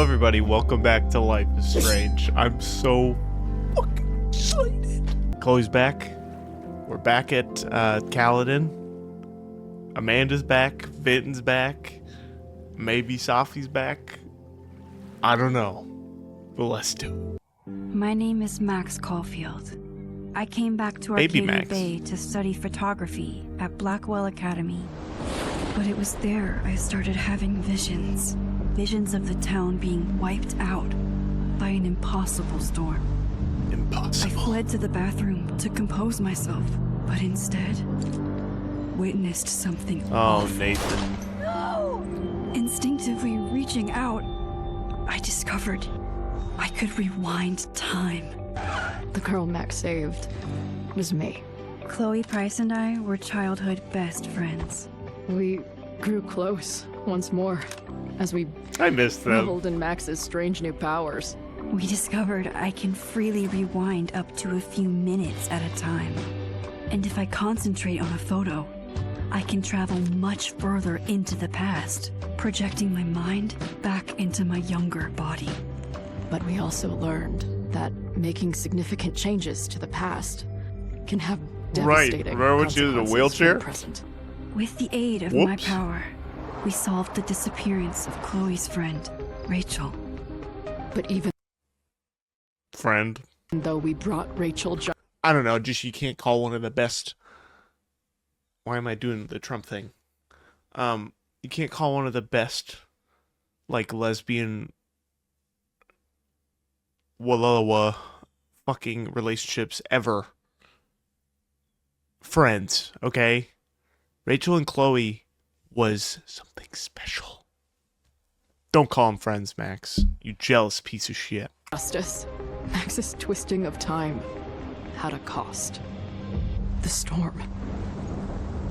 Hello everybody, welcome back to Life is Strange. I'm so fucking excited. Chloe's back. We're back at Caledon. Amanda's back. Vinton's back. Maybe Sophie's back. I don't know. But let's do it. My name is Max Caulfield. I came back to Baby Arcadia Max. Bay to study photography at Blackwell Academy. But it was there I started having visions. Visions of the town being wiped out by an impossible storm. I Impossible. fled to the bathroom to compose myself, but instead witnessed something Oh, awful. Nathan. Instinctively reaching out, I discovered I could rewind time. The girl Max saved was me. Chloe Price and I were childhood best friends. We grew close once more as we I missed them. reveled in Max's strange new powers. We discovered I can freely rewind up to a few minutes at a time. And if I concentrate on a photo, I can travel much further into the past, projecting my mind back into my younger body. But we also learned that making significant changes to the past can have Right. devastating Remember when she was in a consequences wheelchair? for the present. With the aid of my Whoops. power, we solved the disappearance of Chloe's friend, Rachel. But even Friend. though we brought Rachel I don't know, just you can't call one of the best. Why am I doing the Trump thing? You can't call one of the best, like, lesbian Wallowa fucking relationships ever friends, okay? Rachel and Chloe was something special. Don't call them friends, Max. You jealous piece of shit. justice, Max's twisting of time had a cost. The storm.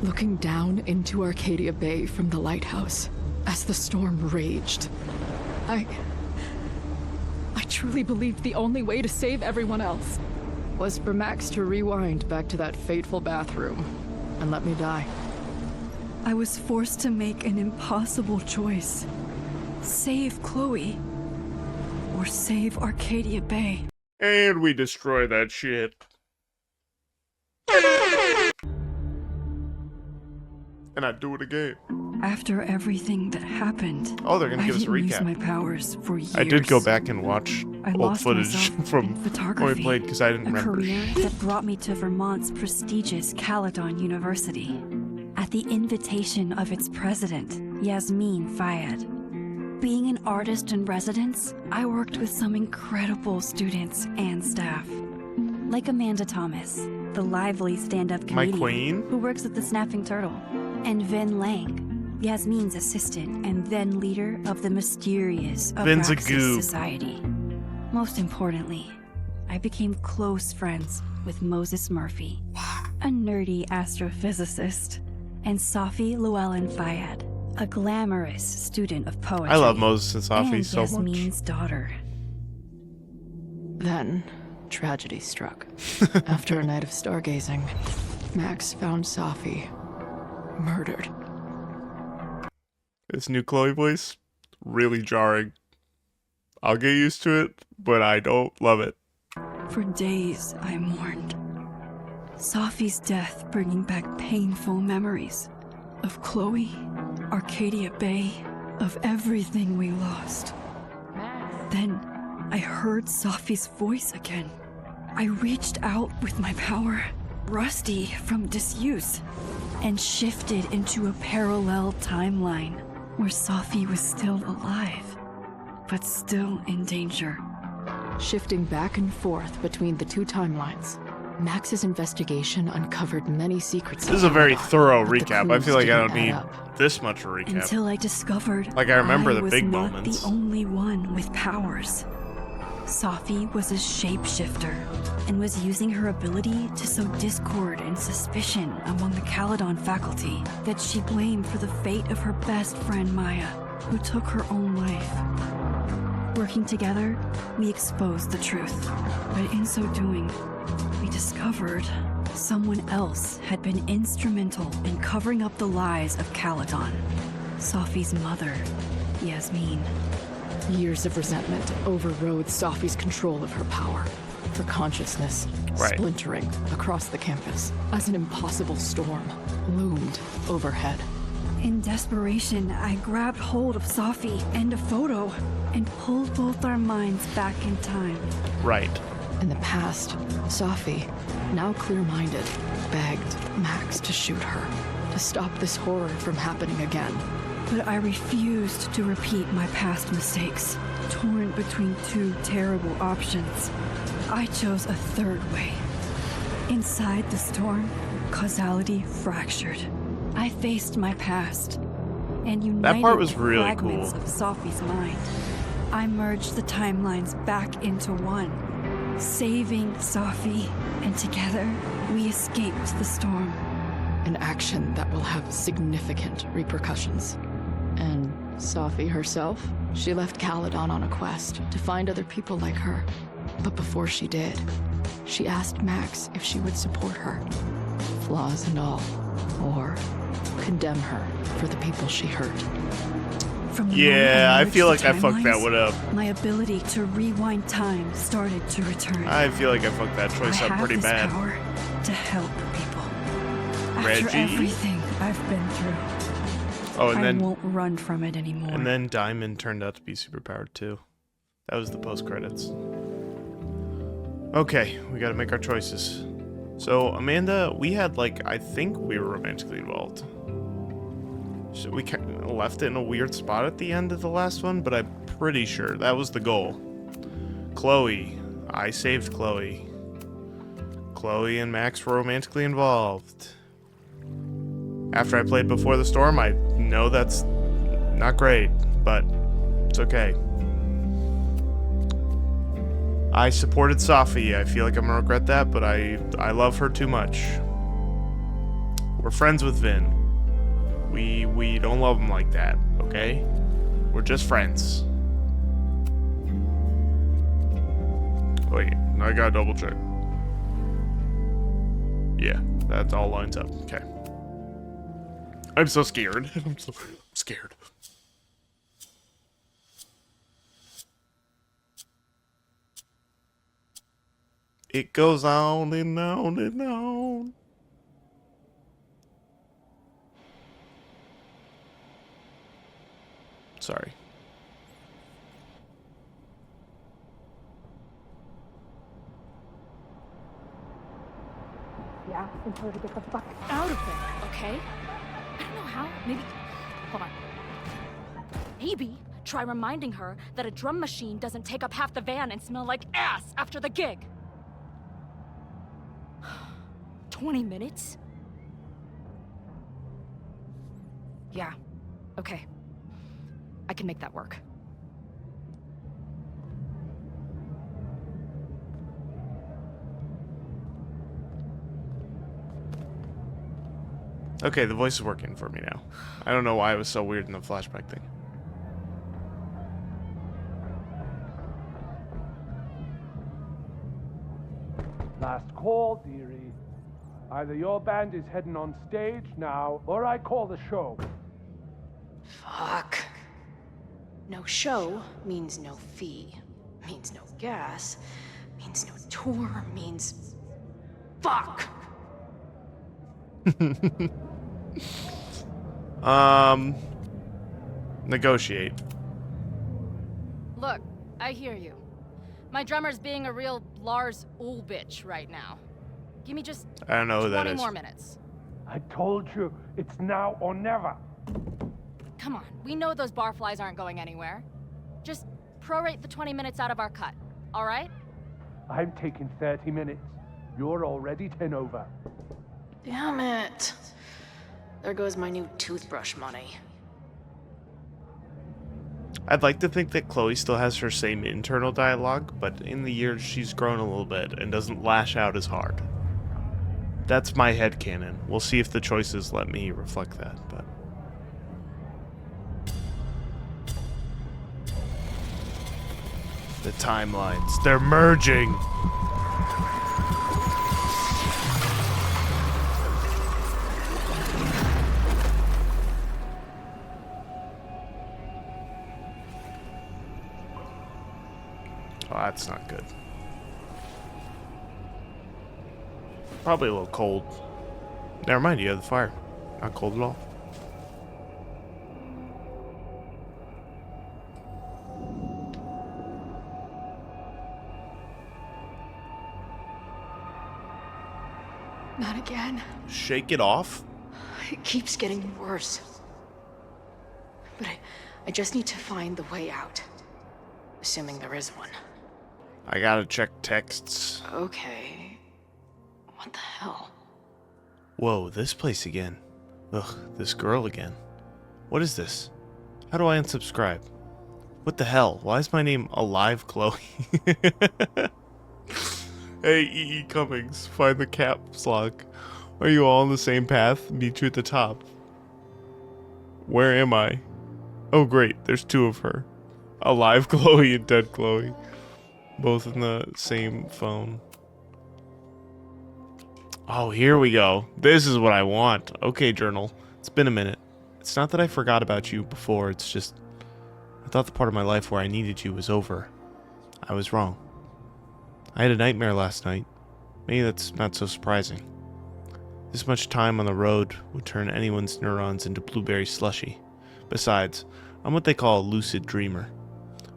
Looking down into Arcadia Bay from the lighthouse as the storm raged, I truly believed the only way to save everyone else was for Max to rewind back to that fateful bathroom and let me die. I was forced to make an impossible choice. Save Chloe, or save Arcadia Bay. And we destroy that shit. And I do it again. After everything that happened, Oh, they're gonna I give us a didn't use recap. my powers for years. I did go back and watch I old lost footage myself from in when photography, we played because I didn't a remember. career that brought me to Vermont's prestigious Caledon University. At the invitation of its president, Yasmin Fayed. Being an artist in residence, I worked with some incredible students and staff. Like Amanda Thomas, the lively stand-up My comedian queen? who works at the Snapping Turtle, and Vin Lang, Yasmin's assistant and then leader of the mysterious Vin's a Abraxas goob. Society. Most importantly, I became close friends with Moses Murphy, a nerdy astrophysicist, and Sophie Llewellyn Fayed, a glamorous student of poetry. I love Moses and Sophie and so much. Yasmin's daughter. Then, tragedy struck. After a night of stargazing, Max found Sophie murdered. This new Chloe voice, really jarring. I'll get used to it, but I don't love it. For days, I mourned. Sophie's death bringing back painful memories of Chloe, Arcadia Bay, of everything we lost. Then, I heard Sophie's voice again. I reached out with my power, rusty from disuse, and shifted into a parallel timeline where Sophie was still alive, but still in danger. Shifting back and forth between the two timelines, Max's investigation uncovered many secrets. This is a very thorough but the recap. I clues feel like I didn't don't add need up. this much of a recap. Until I discovered Like, I remember I the was big not moments. the only one with powers. Sophie was a shapeshifter and was using her ability to sow discord and suspicion among the Caledon faculty that she blamed for the fate of her best friend Maya, who took her own life. Working together, we exposed the truth, but in so doing, we discovered someone else had been instrumental in covering up the lies of Caledon. Sophie's mother, Yasmin. Years of resentment overrode Sophie's control of her power. Her consciousness splintering across the campus as an impossible storm loomed overhead. In desperation, I grabbed hold of Sophie and a photo and pulled both our minds back in time. Right. In the past, Sophie, now clear-minded, begged Max to shoot her, to stop this horror from happening again. But I refused to repeat my past mistakes, torn between two terrible options. I chose a third way. Inside the storm, causality fractured. I faced my past and united That part was the really fragments cool. of Sophie's mind. I merged the timelines back into one, saving Sophie, and together we escaped the storm. An action that will have significant repercussions. And Sophie herself? She left Caledon on a quest to find other people like her. But before she did, she asked Max if she would support her, flaws and all, or condemn her for the people she hurt. From the Yeah, moment I merged feel the like I fucked that timelines, one up. My ability to rewind time started to return. I feel like I fucked that I choice up have pretty this bad. power to help people. Reggie? After everything I've been through, Oh, and I then won't run from it anymore. and then Diamond turned out to be superpowered too. That was the post credits. Okay, we gotta make our choices. So Amanda, we had I think we were romantically involved. So we left it in a weird spot at the end of the last one, but I'm pretty sure that was the goal. Chloe, I saved Chloe. Chloe and Max were romantically involved. After I played Before the Storm, I know that's not great, but it's okay. I supported Sophie. I feel like I'm gonna regret that, but I love her too much. We're friends with Vin. We don't love him like that, okay? We're just friends. Wait, I gotta double check. Yeah, that all lines up. Okay. I'm so scared. I'm so scared. It goes on and on and on. Sorry. Yeah, and tell her to get the fuck out of there, okay? I don't know how. Maybe. Hold on. Maybe try reminding her that a drum machine doesn't take up half the van and smell like ass after the gig. 20 minutes? Yeah. Okay. I can make that work. Okay, the voice is working for me now. I don't know why it was so weird in the flashback thing. Last call, dearie. Either your band is heading on stage now, or I call the show. Fuck. No show means no fee. Means no gas. Means no tour. Means... Fuck! Negotiate. Look, I hear you. My drummer's being a real Lars Ulbich right now. Give me just I don't know who that 20 is. more minutes. I told you, it's now or never. Come on, we know those barflies aren't going anywhere. Just prorate the 20 minutes out of our cut, all right? I'm taking 30 minutes. You're already 10 over. Damn it. There goes my new toothbrush money. I'd like to think that Chloe still has her same internal dialogue, but in the years she's grown a little bit and doesn't lash out as hard. That's my headcanon. We'll see if the choices let me reflect that, but... The timelines. They're merging! So that's not good. Probably a little cold. Never mind, you have the fire. Not cold at all. Not again. Shake it off? It keeps getting worse. But I just need to find the way out. Assuming there is one. I gotta check texts. Okay. What the hell? Whoa, this place again. Ugh, this girl again. What is this? How do I unsubscribe? What the hell? Why is my name Alive Chloe? Hey, E.E. Cummings, find the caps lock. Are you all on the same path? Meet you at the top. Where am I? Oh great, there's two of her. Alive Chloe and Dead Chloe. Both in the same phone. Oh, here we go. This is what I want. Okay, journal. It's been a minute. It's not that I forgot about you before, it's just... I thought the part of my life where I needed you was over. I was wrong. I had a nightmare last night. Maybe that's not so surprising. This much time on the road would turn anyone's neurons into blueberry slushy. Besides, I'm what they call a lucid dreamer,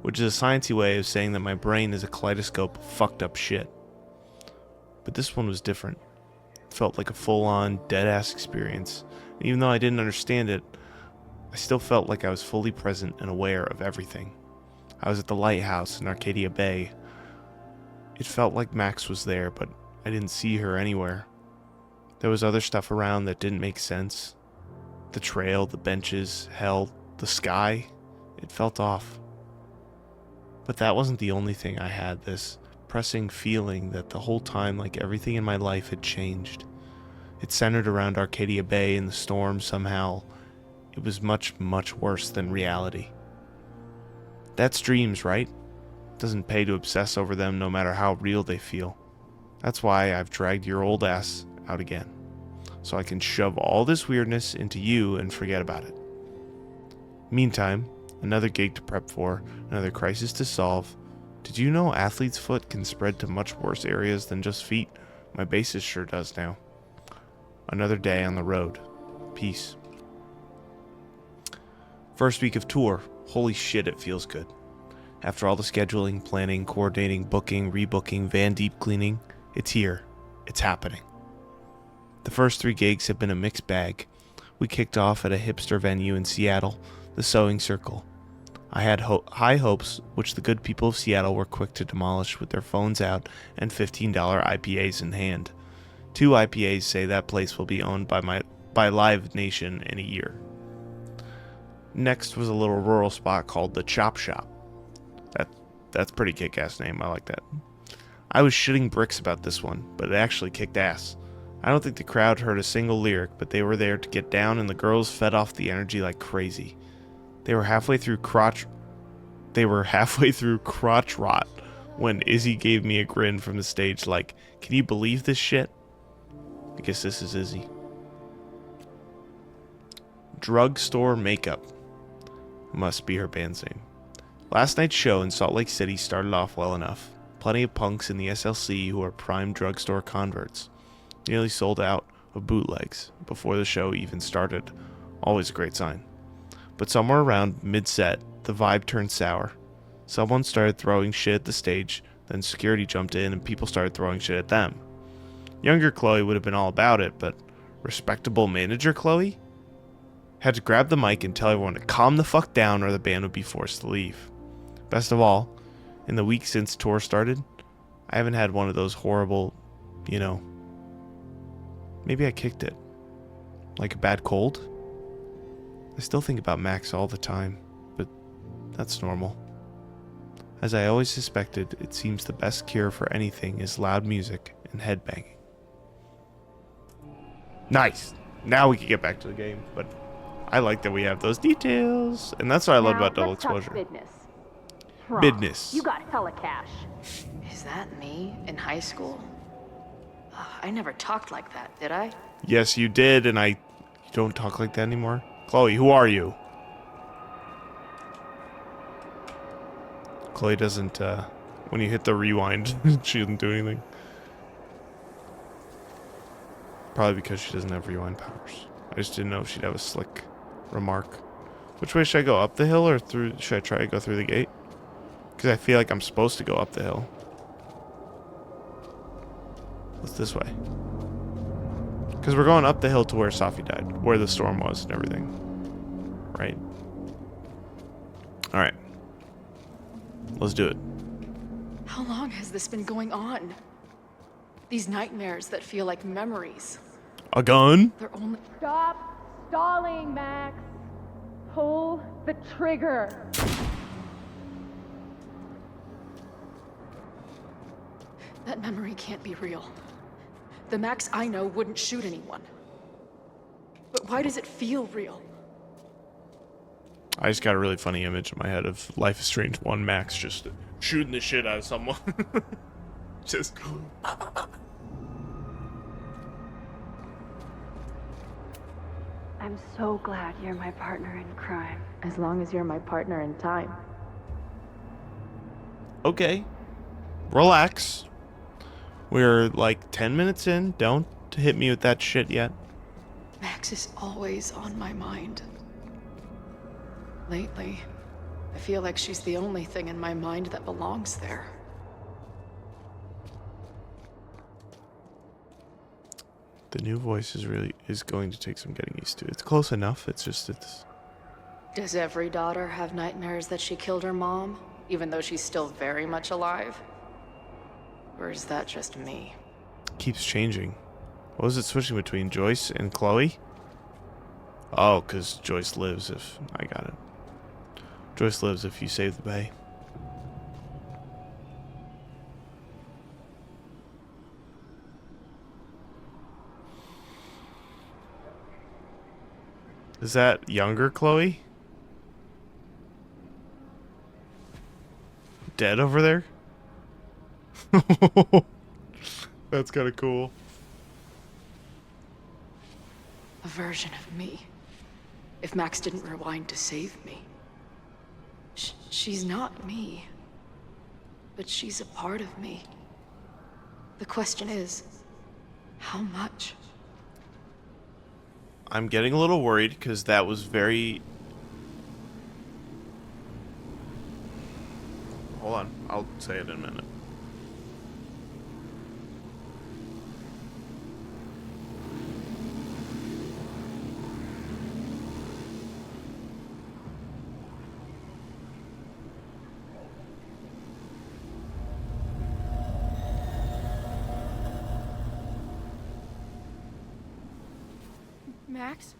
which is a sciencey way of saying that my brain is a kaleidoscope of fucked up shit. But this one was different. It felt like a full-on, dead-ass experience. And even though I didn't understand it, I still felt like I was fully present and aware of everything. I was at the lighthouse in Arcadia Bay. It felt like Max was there, but I didn't see her anywhere. There was other stuff around that didn't make sense. The trail, the benches, hell, the sky. It felt off. But that wasn't the only thing I had, this pressing feeling that the whole time like everything in my life had changed. It centered around Arcadia Bay and the storm somehow. It was much, much worse than reality. That's dreams, right? Doesn't pay to obsess over them no matter how real they feel. That's why I've dragged your old ass out again. So I can shove all this weirdness into you and forget about it. Meantime, another gig to prep for, another crisis to solve. Did you know athlete's foot can spread to much worse areas than just feet? My bassist sure does now. Another day on the road. Peace. First week of tour. Holy shit, it feels good. After all the scheduling, planning, coordinating, booking, rebooking, van deep cleaning, it's here. It's happening. The first 3 gigs have been a mixed bag. We kicked off at a hipster venue in Seattle, the Sewing Circle. I had high hopes, which the good people of Seattle were quick to demolish with their phones out and $15 IPAs in hand. 2 IPAs say that place will be owned by Live Nation in a year. Next was a little rural spot called the Chop Shop. That's a pretty kick-ass name, I like that. I was shitting bricks about this one, but it actually kicked ass. I don't think the crowd heard a single lyric, but they were there to get down and the girls fed off the energy like crazy. They were halfway through crotch rot when Izzy gave me a grin from the stage like, "Can you believe this shit?" I guess this is Izzy. Drugstore Makeup. Must be her band's name. Last night's show in Salt Lake City started off well enough. Plenty of punks in the SLC who are prime drugstore converts. Nearly sold out of bootlegs before the show even started. Always a great sign. But somewhere around mid-set, the vibe turned sour. Someone started throwing shit at the stage, then security jumped in and people started throwing shit at them. Younger Chloe would have been all about it, but respectable manager Chloe had to grab the mic and tell everyone to calm the fuck down or the band would be forced to leave. Best of all, in the week since tour started, I haven't had one of those horrible, maybe I kicked it. Like a bad cold? I still think about Max all the time, but that's normal. As I always suspected, it seems the best cure for anything is loud music and headbanging. Nice! Now we can get back to the game, but I like that we have those details, and that's what I love about double exposure. Business. You got hella cash. Is that me in high school? Ugh, I never talked like that, did I? Yes, you did, and you don't talk like that anymore. Chloe, who are you? Chloe doesn't When you hit the rewind, she doesn't do anything. Probably because she doesn't have rewind powers. I just didn't know if she'd have a slick remark. Which way should I go? Up the hill or through? Should I try to go through the gate? Because I feel like I'm supposed to go up the hill. What's this way? Because we're going up the hill to where Safi died. Where the storm was and everything. Right? Alright. Let's do it. How long has this been going on? These nightmares that feel like memories. A gun? They're only... Stop stalling, Max. Pull the trigger. That memory can't be real. The Max I know wouldn't shoot anyone. But why does it feel real? I just got a really funny image in my head of Life is Strange 1 Max just shooting the shit out of someone. Just... I'm so glad you're my partner in crime. As long as you're my partner in time. Okay. Relax. We're like 10 minutes in. Don't hit me with that shit yet. Max is always on my mind. Lately, I feel like she's the only thing in my mind that belongs there. The new voice is going to take some getting used to. It's close enough. It's Does every daughter have nightmares that she killed her mom, even though she's still very much alive? Or is that just me? keeps changing. What was it switching between, Joyce and Chloe? Oh, because Joyce lives if... I got it. Joyce lives if you save the bay. Is that younger Chloe? Dead over there? That's kind of cool. A version of me. If Max didn't rewind to save me. She's not me. But she's a part of me. The question is, how much? I'm getting a little worried because that was very... Hold on, I'll say it in a minute. Max?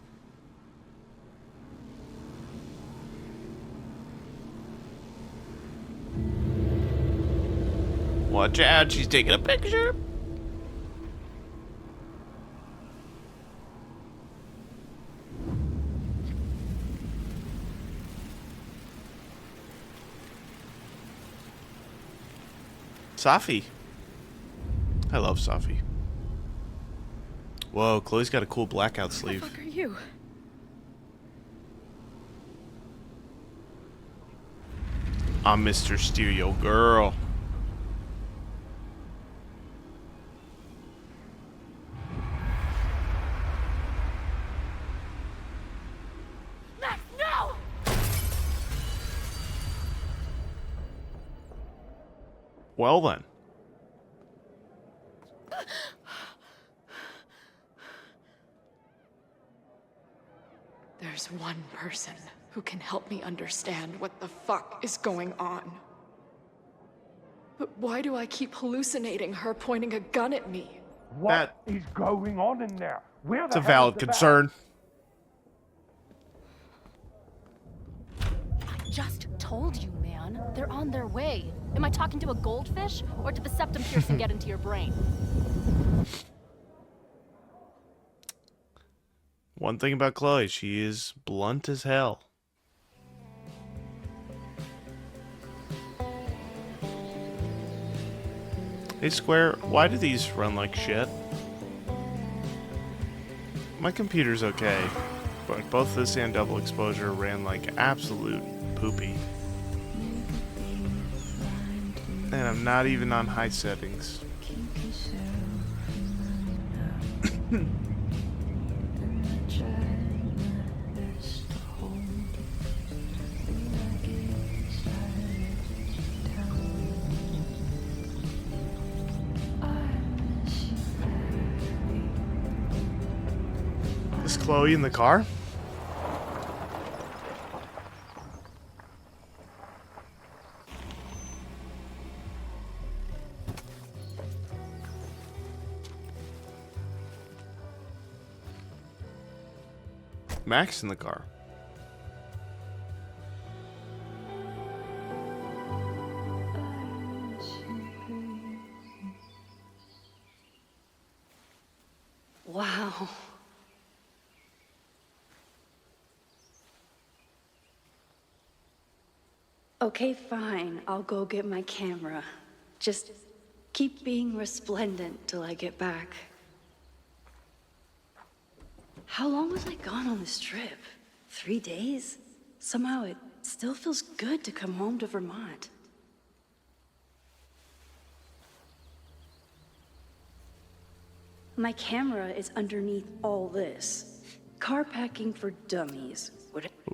Watch out, she's taking a picture. Safi. I love Safi. Whoa, Chloe's got a cool blackout sleeve. Who the fuck are you? I'm Mr. Stereo Girl. Max, no! Well then. There's one person who can help me understand what the fuck is going on. But why do I keep hallucinating her pointing a gun at me? What is going on in there? Where It's the a hell valid is the concern. I just told you, man. They're on their way. Am I talking to a goldfish, or did the septum piercing get into your brain? One thing about Chloe, she is blunt as hell. Hey Square, why do these run like shit? My computer's okay, but both this and double exposure ran like absolute poopy. And I'm not even on high settings. Is Chloe in the car? Max in the car. Wow. Okay, fine. I'll go get my camera. Just keep being resplendent till I get back. How long was I gone on this trip? 3 days? Somehow it still feels good to come home to Vermont. My camera is underneath all this. Car packing for dummies.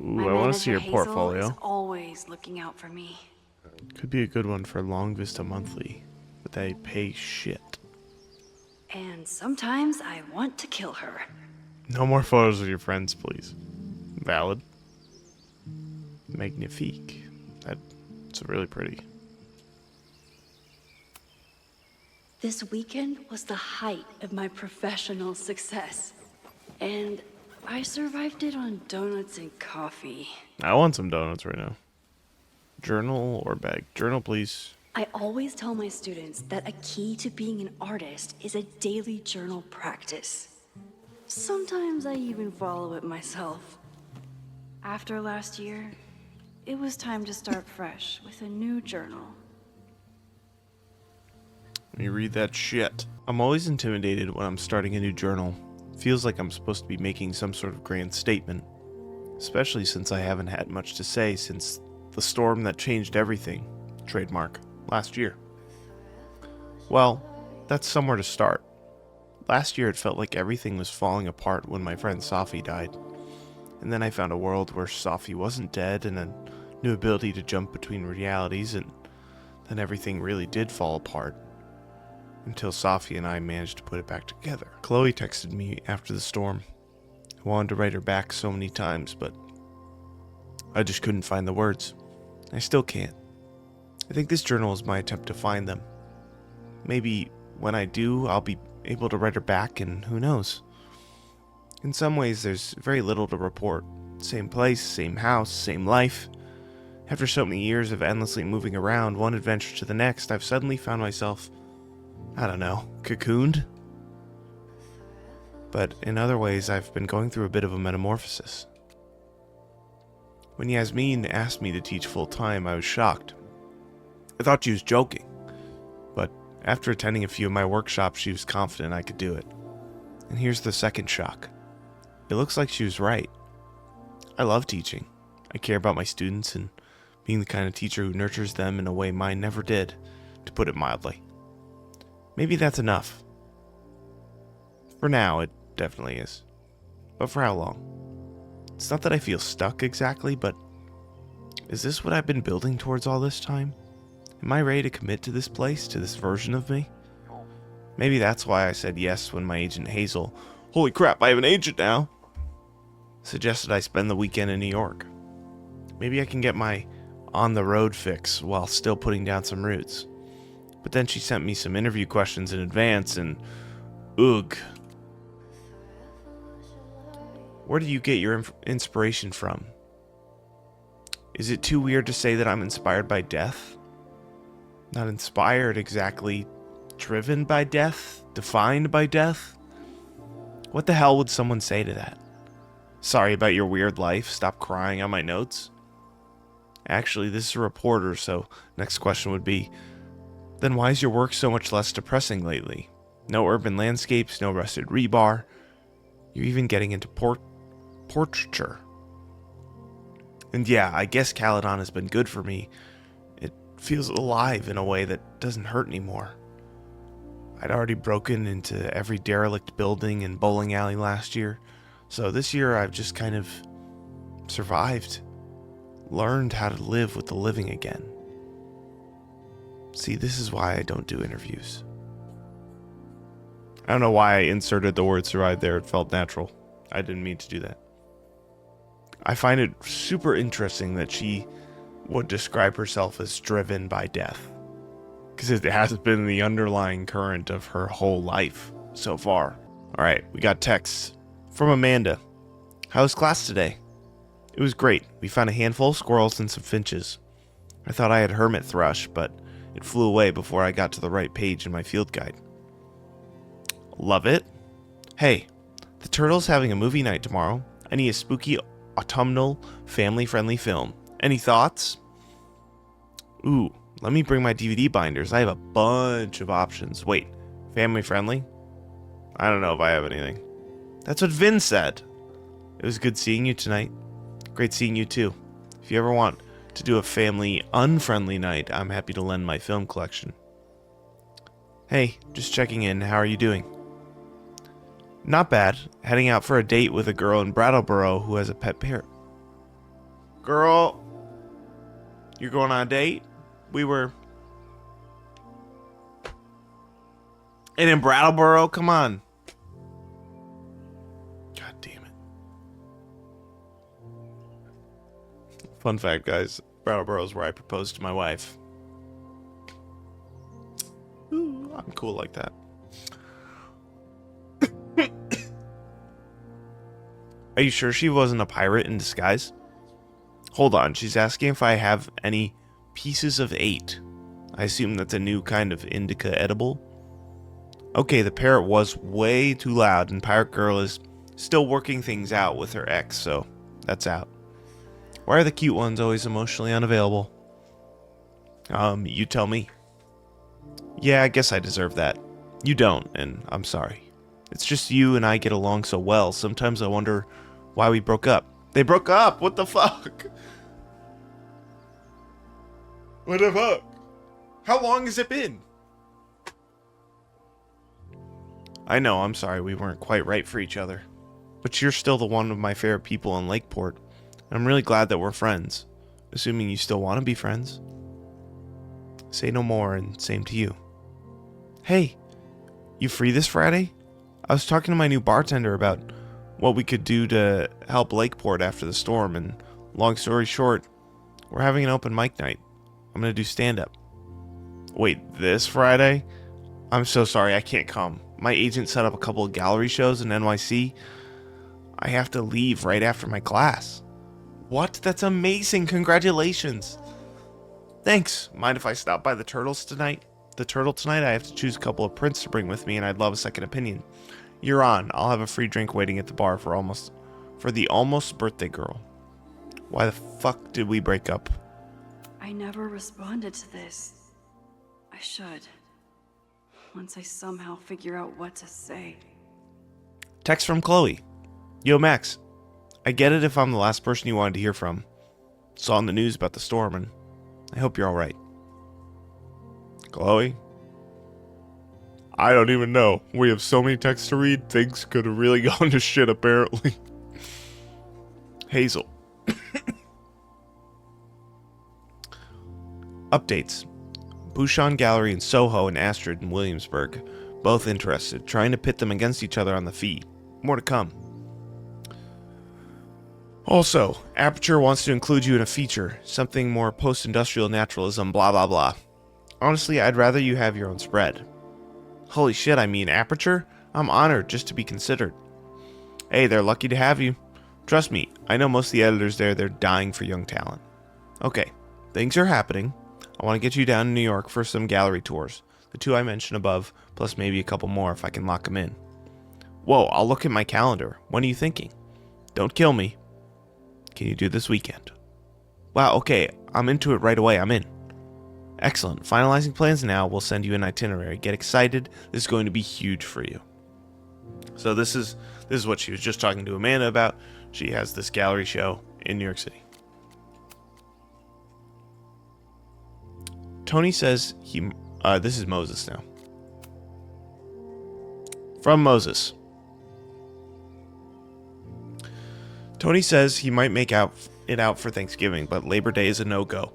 Ooh, I want to see your portfolio. Is always looking out for me. Could be a good one for Long Vista Monthly, but they pay shit. And sometimes I want to kill her. No more photos of your friends, please. Valid. Magnifique. That's really pretty. This weekend was the height of my professional success. And I survived it on donuts and coffee. I want some donuts right now. Journal or bag? Journal, please. I always tell my students that a key to being an artist is a daily journal practice. Sometimes I even follow it myself. After last year, it was time to start fresh with a new journal. Let me read that shit. I'm always intimidated when I'm starting a new journal. Feels like I'm supposed to be making some sort of grand statement. Especially since I haven't had much to say since the storm that changed everything, trademark, last year. Well, that's somewhere to start. Last year it felt like everything was falling apart when my friend Safi died. And then I found a world where Safi wasn't dead and a new ability to jump between realities, and then everything really did fall apart. Until Safi and I managed to put it back together. Chloe texted me after the storm. I wanted to write her back so many times, but I just couldn't find the words. I still can't. I think this journal is my attempt to find them. Maybe when I do, I'll be able to write her back, and who knows. In some ways, there's very little to report. Same place, same house, same life. After so many years of endlessly moving around, one adventure to the next, I've suddenly found myself, I don't know, cocooned? But in other ways, I've been going through a bit of a metamorphosis. When Yasmin asked me to teach full-time, I was shocked. I thought she was joking. But after attending a few of my workshops, she was confident I could do it. And here's the second shock. It looks like she was right. I love teaching. I care about my students and being the kind of teacher who nurtures them in a way mine never did, to put it mildly. Maybe that's enough. For now, it definitely is. But for how long? It's not that I feel stuck exactly, but is this what I've been building towards all this time? Am I ready to commit to this place, to this version of me? Maybe that's why I said yes when my agent Hazel, holy crap, I have an agent now, suggested I spend the weekend in New York. Maybe I can get my on-the-road fix while still putting down some roots. But then she sent me some interview questions in advance, and ugh. Where do you get your inspiration from? Is it too weird to say that I'm inspired by death? Not inspired exactly. Driven by death? Defined by death? What the hell would someone say to that? Sorry about your weird life. Stop crying on my notes. Actually, this is a reporter, so next question would be, then why is your work so much less depressing lately? No urban landscapes, no rusted rebar. You're even getting into portraiture. And yeah, I guess Caledon has been good for me. It feels alive in a way that doesn't hurt anymore. I'd already broken into every derelict building and bowling alley last year, so this year I've just kind of survived, learned how to live with the living again. See, this is why I don't do interviews. I don't know why I inserted the word survive there. It felt natural. I didn't mean to do that. I find it super interesting that she would describe herself as driven by death, because it has been the underlying current of her whole life so far. All right, we got texts from Amanda. How was class today? It was great. We found a handful of squirrels and some finches. I thought I had hermit thrush, but it flew away before I got to the right page in my field guide. Love it. Hey, the Turtle's having a movie night tomorrow. I need a spooky, autumnal, family-friendly film. Any thoughts? Ooh, let me bring my DVD binders. I have a bunch of options. Wait, family-friendly? I don't know if I have anything. That's what Vin said. It was good seeing you tonight. Great seeing you too. If you ever want to do a family-unfriendly night, I'm happy to lend my film collection. Hey, just checking in. How are you doing? Not bad. Heading out for a date with a girl in Brattleboro who has a pet parrot. Girl, you're going on a date? We were... And in Brattleboro? Come on. God damn it. Fun fact, guys. Brattleboro is where I proposed to my wife. Ooh, I'm cool like that. Are you sure she wasn't a pirate in disguise? Hold on, she's asking if I have any pieces of 8. I assume that's a new kind of indica edible. Okay, the parrot was way too loud, and Pirate Girl is still working things out with her ex, so that's out. Why are the cute ones always emotionally unavailable? You tell me. Yeah, I guess I deserve that. You don't, and I'm sorry. It's just you and I get along so well. Sometimes I wonder why we broke up. They broke up? What the fuck? What the fuck? How long has it been? I know, I'm sorry we weren't quite right for each other. But you're still the one of my favorite people in Lakeport. I'm really glad that we're friends. Assuming you still want to be friends. Say no more, and same to you. Hey, you free this Friday? I was talking to my new bartender about what we could do to help Lakeport after the storm, and long story short, we're having an open mic night. I'm gonna do stand-up. Wait, this Friday? I'm so sorry, I can't come. My agent set up a couple of gallery shows in NYC. I have to leave right after my class. What? That's amazing, congratulations. Thanks. Mind if I stop by the Turtle tonight? I have to choose a couple of prints to bring with me, and I'd love a second opinion. You're on. I'll have a free drink waiting at the bar for the almost birthday girl. Why the fuck did we break up? I never responded to this. I should. Once I somehow figure out what to say. Text from Chloe. Yo, Max. I get it if I'm the last person you wanted to hear from. Saw in the news about the storm, and I hope you're alright. Chloe? I don't even know. We have so many texts to read, things could have really gone to shit, apparently. Hazel. Updates. Bouchon Gallery in Soho and Astrid in Williamsburg. Both interested, trying to pit them against each other on the fee. More to come. Also, Aperture wants to include you in a feature. Something more post-industrial naturalism, blah blah blah. Honestly, I'd rather you have your own spread. Holy shit, I mean Aperture? I'm honored just to be considered. Hey, they're lucky to have you. Trust me, I know most of the editors there, they're dying for young talent. Okay, things are happening. I want to get you down to New York for some gallery tours. The 2 I mentioned above, plus maybe a couple more if I can lock them in. Whoa, I'll look at my calendar. When are you thinking? Don't kill me. Can you do this weekend? Wow, okay, I'm into it right away, I'm in. Excellent. Finalizing plans now. We'll send you an itinerary. Get excited. This is going to be huge for you. So this is what she was just talking to Amanda about. She has this gallery show in New York City. Tony says he... this is Moses now. From Moses. Tony says he might make it out for Thanksgiving, but Labor Day is a no-go.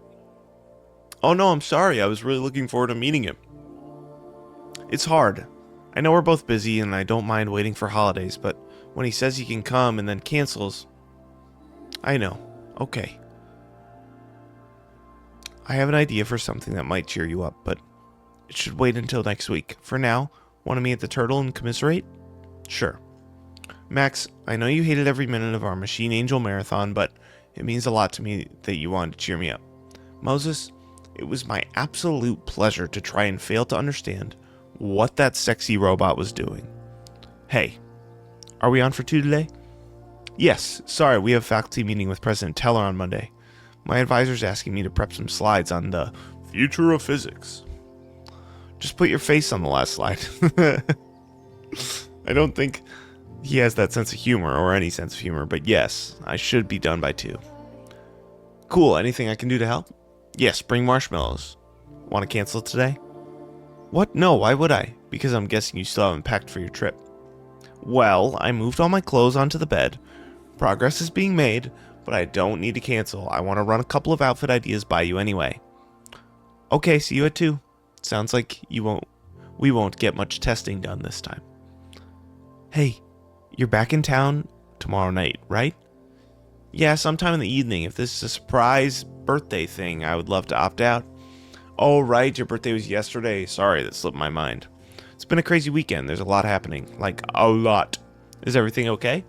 Oh no, I'm sorry. I was really looking forward to meeting him. It's hard. I know we're both busy and I don't mind waiting for holidays, but when he says he can come and then cancels... I know. Okay. I have an idea for something that might cheer you up, but it should wait until next week. For now, want to meet at the Turtle and commiserate? Sure. Max, I know you hated every minute of our Machine Angel marathon, but it means a lot to me that you wanted to cheer me up. Moses, it was my absolute pleasure to try and fail to understand what that sexy robot was doing. Hey, are we on for 2 today? Yes, sorry, we have a faculty meeting with President Teller on Monday. My advisor's asking me to prep some slides on the future of physics. Just put your face on the last slide. I don't think he has that sense of humor, or any sense of humor, but yes, I should be done by 2. Cool, anything I can do to help? Yes, bring marshmallows. Want to cancel it today? What? No, why would I? Because I'm guessing you still haven't packed for your trip. Well, I moved all my clothes onto the bed. Progress is being made, but I don't need to cancel. I want to run a couple of outfit ideas by you anyway. Okay, see you at 2. Sounds like we won't get much testing done this time. Hey, you're back in town tomorrow night, right? Yeah, sometime in the evening. If this is a surprise birthday thing, I would love to opt out. Oh, right, your birthday was yesterday. Sorry, that slipped my mind. It's been a crazy weekend. There's a lot happening. Like, a lot. Is everything okay?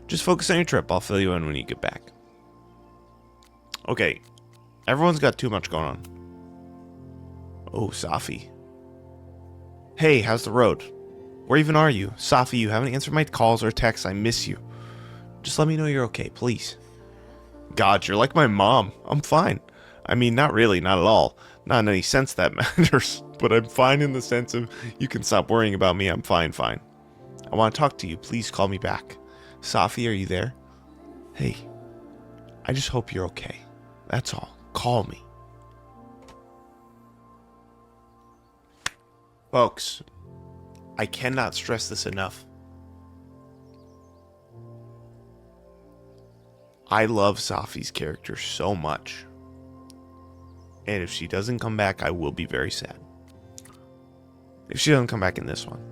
Just focus on your trip. I'll fill you in when you get back. Okay. Everyone's got too much going on. Oh, Safi. Hey, how's the road? Where even are you? Safi, you haven't answered my calls or texts. I miss you. Just let me know you're okay, please. God, you're like my mom. I'm fine. I mean, not really, not at all. Not in any sense that matters. But I'm fine in the sense of you can stop worrying about me. I'm fine. I want to talk to you. Please call me back. Safi, are you there? Hey, I just hope you're okay. That's all. Call me. Folks, I cannot stress this enough. I love Safi's character so much. And if she doesn't come back, I will be very sad. If she doesn't come back in this one.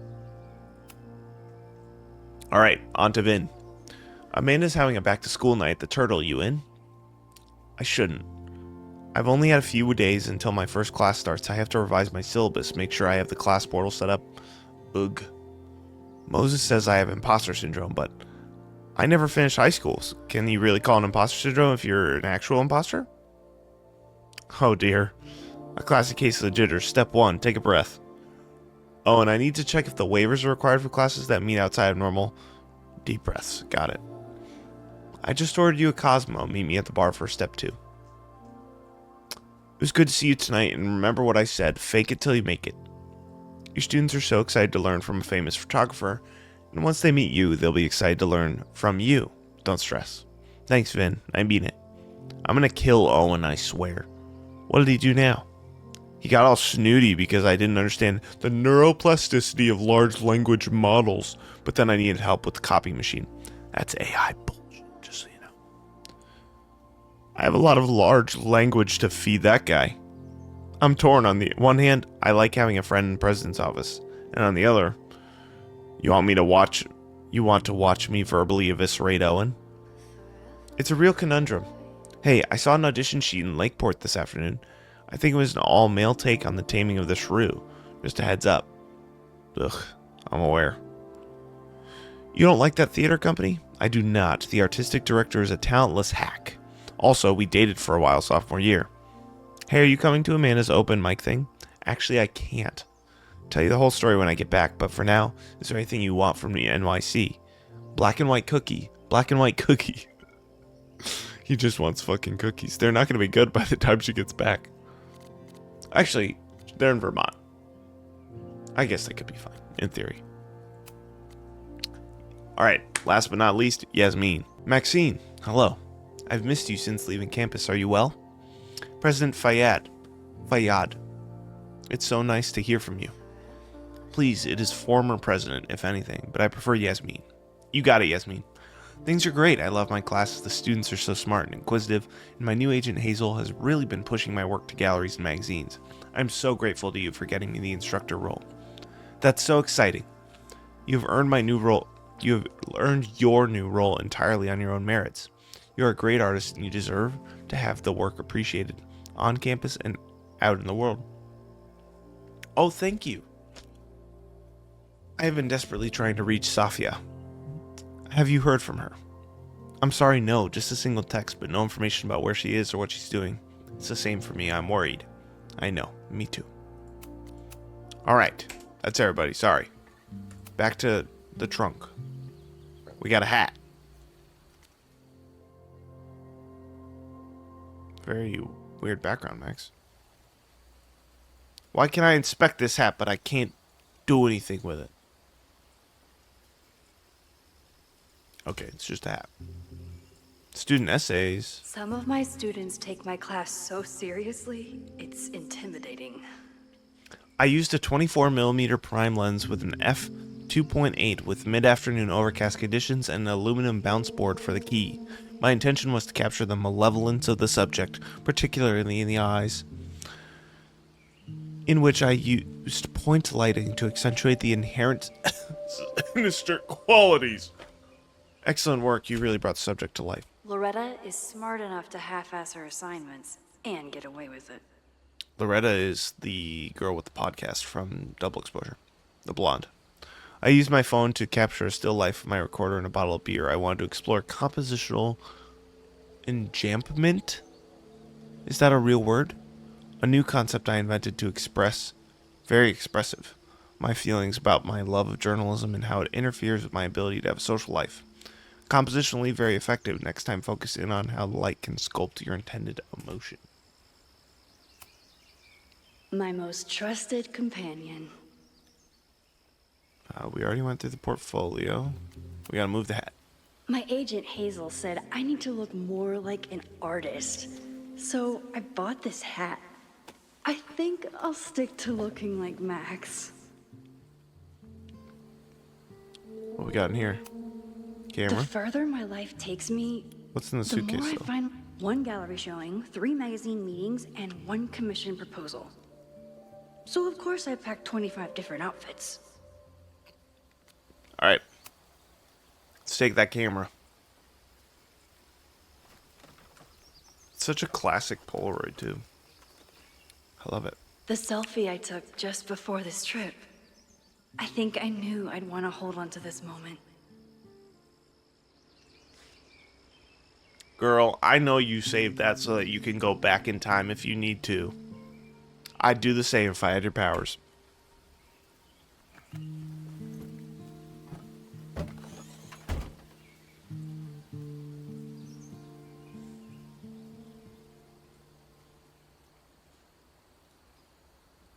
Alright, on to Vin. Amanda's having a back-to-school night at the Turtle. You in? I shouldn't. I've only had a few days until my first class starts. I have to revise my syllabus, make sure I have the class portal set up. Ugh. Moses says I have imposter syndrome, but I never finished high school. So can you really call it imposter syndrome if you're an actual imposter? Oh dear. A classic case of the jitters. Step 1, take a breath. Oh, and I need to check if the waivers are required for classes that meet outside of normal. Deep breaths. Got it. I just ordered you a Cosmo. Meet me at the bar for step 2. It was good to see you tonight, and remember what I said. Fake it till you make it. Your students are so excited to learn from a famous photographer, and once they meet you, they'll be excited to learn from you. Don't stress. Thanks, Vin. I mean it. I'm gonna kill Owen, I swear. What did he do now? He got all snooty because I didn't understand the neuroplasticity of large language models, but then I needed help with the copy machine. That's AI bullshit, just so you know. I have a lot of large language to feed that guy. I'm torn. On the one hand, I like having a friend in the president's office, and on the other, you want to watch me verbally eviscerate Owen? It's a real conundrum. Hey, I saw an audition sheet in Lakeport this afternoon. I think it was an all-male take on The Taming of the Shrew. Just a heads up. Ugh, I'm aware. You don't like that theater company? I do not. The artistic director is a talentless hack. Also, we dated for a while sophomore year. Hey, are you coming to Amanda's open mic thing? Actually, I can't. Tell you the whole story when I get back, but for now, is there anything you want from me, NYC? Black and white cookie. Black and white cookie. He just wants fucking cookies. They're not going to be good by the time she gets back. Actually, they're in Vermont. I guess they could be fine, in theory. Alright, last but not least, Yasmin. Maxine, hello. I've missed you since leaving campus. Are you well? President Fayyad. It's so nice to hear from you. Please, it is former president, if anything, but I prefer Yasmin. You got it, Yasmin. Things are great. I love my classes. The students are so smart and inquisitive, and my new agent Hazel has really been pushing my work to galleries and magazines. I'm so grateful to you for getting me the instructor role. That's so exciting. You have earned my new role. You have earned your new role entirely on your own merits. You're a great artist, and you deserve to have the work appreciated on campus and out in the world. Oh, thank you. I have been desperately trying to reach Safia. Have you heard from her? I'm sorry, no, just a single text, but no information about where she is or what she's doing. It's the same for me, I'm worried. I know, me too. Alright, that's everybody, sorry. Back to the trunk. We got a hat. Very weird background, Max. Why can I inspect this hat, but I can't do anything with it? Okay, it's just a hat. Student essays. Some of my students take my class so seriously, it's intimidating. I used a 24mm prime lens with an f2.8 with mid-afternoon overcast conditions and an aluminum bounce board for the key. My intention was to capture the malevolence of the subject, particularly in the eyes, in which I used point lighting to accentuate the inherent sinister qualities. Excellent work, you really brought the subject to life. Loretta is smart enough to half-ass her assignments and get away with it. Loretta is the girl with the podcast from Double Exposure, the blonde. I used my phone to capture a still life of my recorder and a bottle of beer. I wanted to explore compositional enjambment. Is that a real word? A new concept I invented to express, very expressive, my feelings about my love of journalism and how it interferes with my ability to have a social life. Compositionally very effective. Next time focus in on how the light can sculpt your intended emotion. My most trusted companion. We already went through the portfolio. We gotta move the hat. My agent Hazel said I need to look more like an artist. So I bought this hat. I think I'll stick to looking like Max. What we got in here? Camera. The further my life takes me, What's in the the suitcase, more I though? find one gallery showing, 3 magazine meetings, and 1 commission proposal. So of course I packed 25 different outfits. Alright. Let's take that camera. It's such a classic Polaroid, too. I love it. The selfie I took just before this trip. I think I knew I'd want to hold on to this moment. Girl, I know you saved that so that you can go back in time if you need to. I'd do the same if I had your powers.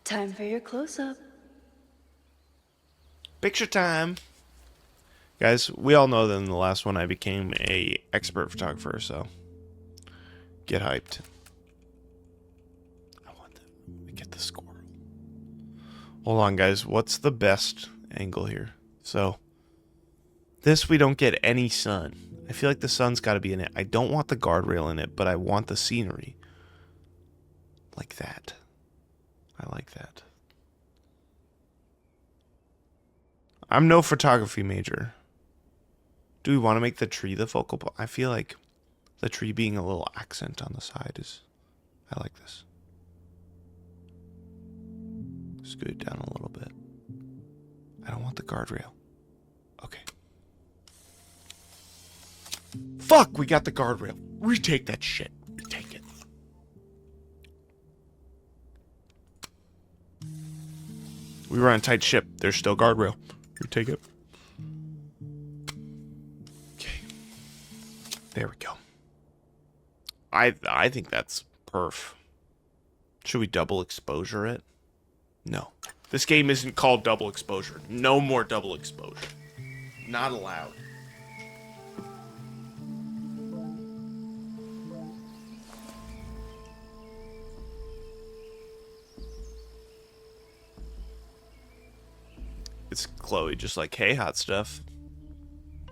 Time for your close-up. Picture time. Guys, we all know that in the last one I became a expert photographer, so get hyped. I want to get the squirrel. Hold on, guys. What's the best angle here? So, this we don't get any sun. I feel like the sun's got to be in it. I don't want the guardrail in it, but I want the scenery. Like that. I like that. I'm no photography major. Do we want to make the tree the focal point? I feel like the tree being a little accent on the side is... I like this. Scoot it down a little bit. I don't want the guardrail. Okay. Fuck, we got the guardrail. Retake that shit. Retake it. We were on a tight ship. There's still guardrail. Retake it. There we go. I think that's perf. Should we double exposure it? No. This game isn't called double exposure. No more double exposure. Not allowed. It's Chloe, just like, hey, hot stuff.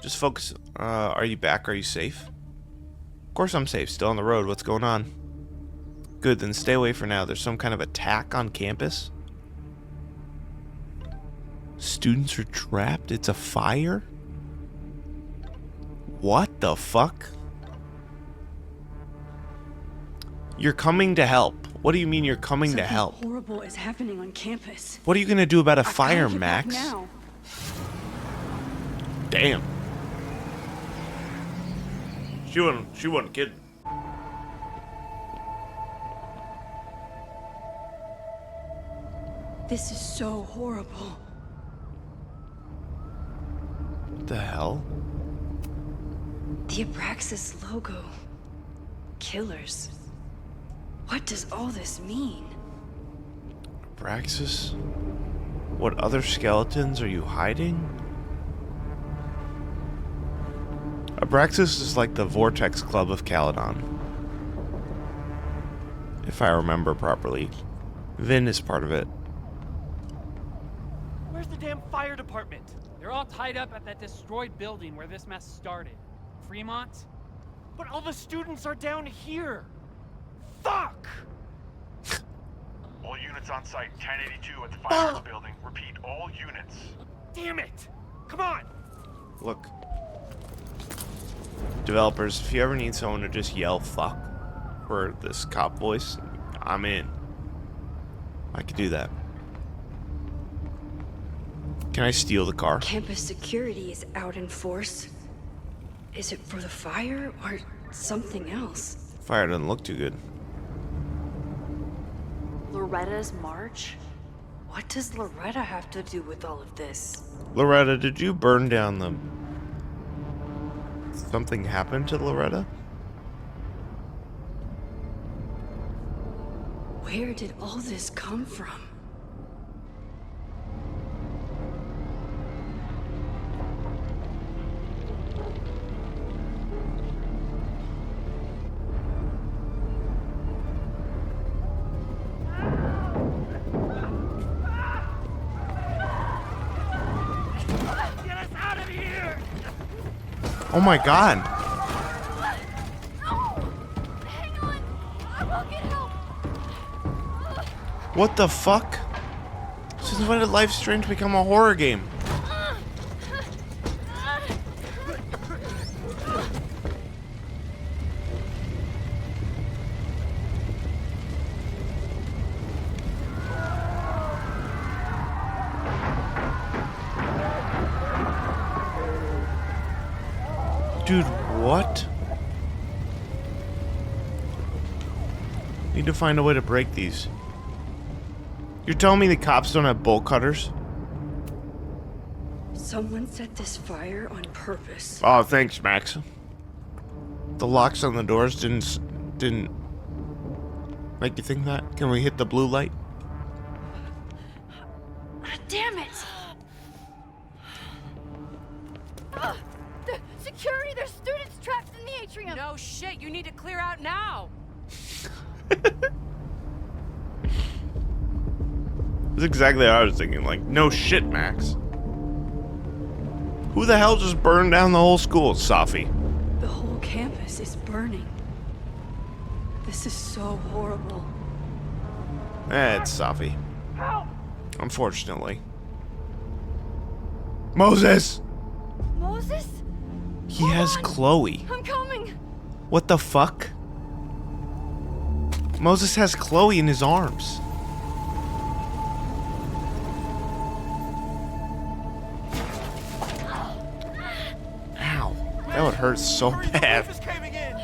Just focus. Are you back? Are you safe? Of course I'm safe. Still on the road. What's going on? Good, then stay away for now. There's some kind of attack on campus. Students are trapped. It's a fire? What the fuck? You're coming to help. What do you mean you're coming to help? Something horrible is happening on campus. What are you gonna do about a I've fire, gotta get back Max? now. Damn. She wasn't kidding. This is so horrible. What the hell? The Abraxas logo. Killers. What does all this mean? Abraxas? What other skeletons are you hiding? Abraxas is like the Vortex Club of Caledon. If I remember properly. Vin is part of it. Where's the damn fire department? They're all tied up at that destroyed building where this mess started. Fremont? But all the students are down here! Fuck! All units on site, 1082 at the firehouse building. Repeat, all units. Damn it! Come on! Look. Developers, if you ever need someone to just yell fuck for this cop voice, I'm in. I could do that. Can I steal the car? Campus security is out in force. Is it for the fire or something else? Fire doesn't look too good. Loretta's march? What does Loretta have to do with all of this? Loretta, did you burn down the... Something happened to Loretta? Where did all this come from? Get us out of here! Oh my god! Hang on! I will get help! What the fuck? Since when did Life is Strange become a horror game? Dude, what? Need to find a way to break these. You're telling me the cops don't have bolt cutters? Someone set this fire on purpose. Oh, thanks, Max. The locks on the doors didn't make you think that? Can we hit the blue light? Damn it! The security! There's students trapped in the atrium! No shit, you need to clear out now. That's exactly what I was thinking. Like, no shit, Max. Who the hell just burned down the whole school, Safi? The whole campus is burning. This is so horrible. It's Safi. Unfortunately. Moses! Moses? He has Chloe. I'm coming! What the fuck? Moses has Chloe in his arms. Ow. That would hurt so bad. Roof is caving in!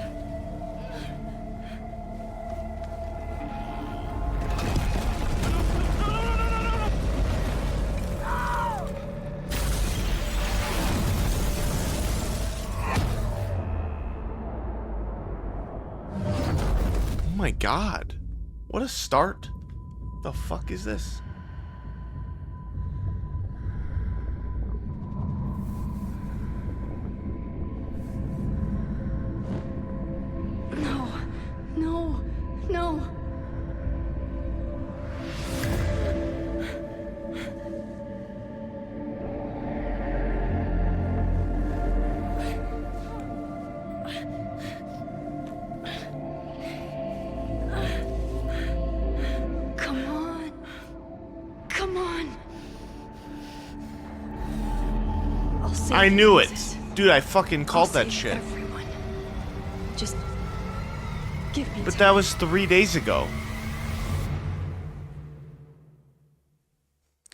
Oh my god. What a start. The fuck is this? No, no, no. save I knew it. Moses. Dude, I fucking called I'll that save shit. Everyone. Just give me But time. that was 3 days ago.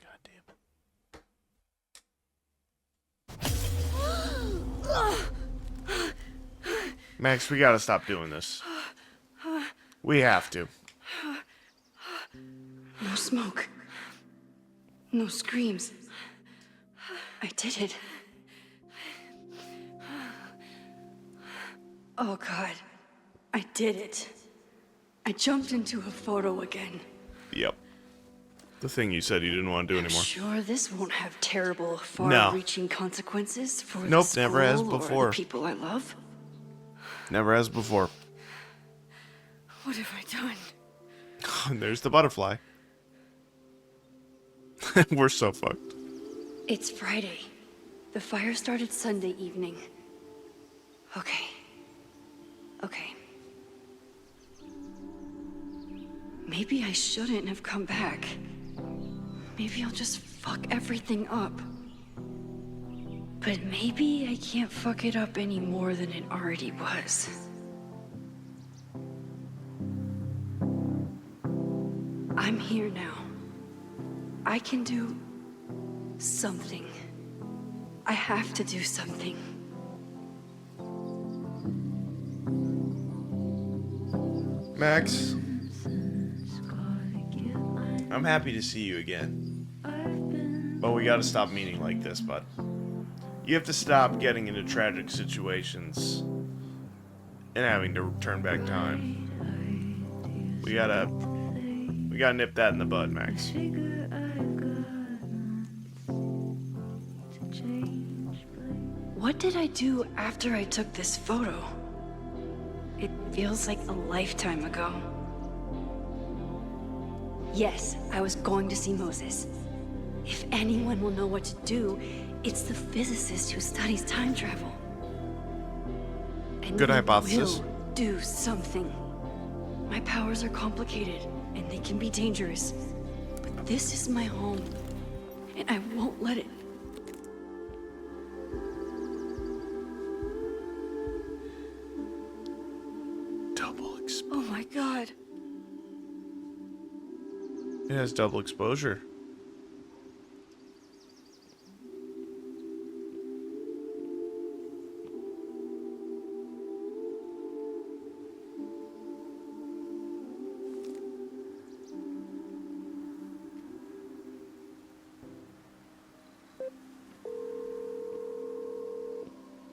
God damn. Max, we gotta stop doing this. We have to. No smoke. No screams. I did it. Oh God. I did it. I jumped into a photo again. Yep. The thing you said you didn't want to do I'm anymore. sure this won't have terrible, far-reaching consequences for the school never has or before. the people I love. Never has before. What have I done? There's the butterfly. We're so fucked. It's Friday. The fire started Sunday evening. Okay. Okay. Maybe I shouldn't have come back. Maybe I'll just fuck everything up. But maybe I can't fuck it up any more than it already was. I'm here now. I can do something. I have to do something. Max, I'm happy to see you again. But we gotta stop meeting like this, bud. You have to stop getting into tragic situations and having to turn back time. We gotta nip that in the bud, Max. What did I do after I took this photo? It feels like a lifetime ago. Yes, I was going to see Moses. If anyone will know what to do, it's the physicist who studies time travel. And Good we hypothesis. will do something. My powers are complicated, and they can be dangerous. But this is my home, and I won't let it. Double exposure. Oh my God. It has double exposure.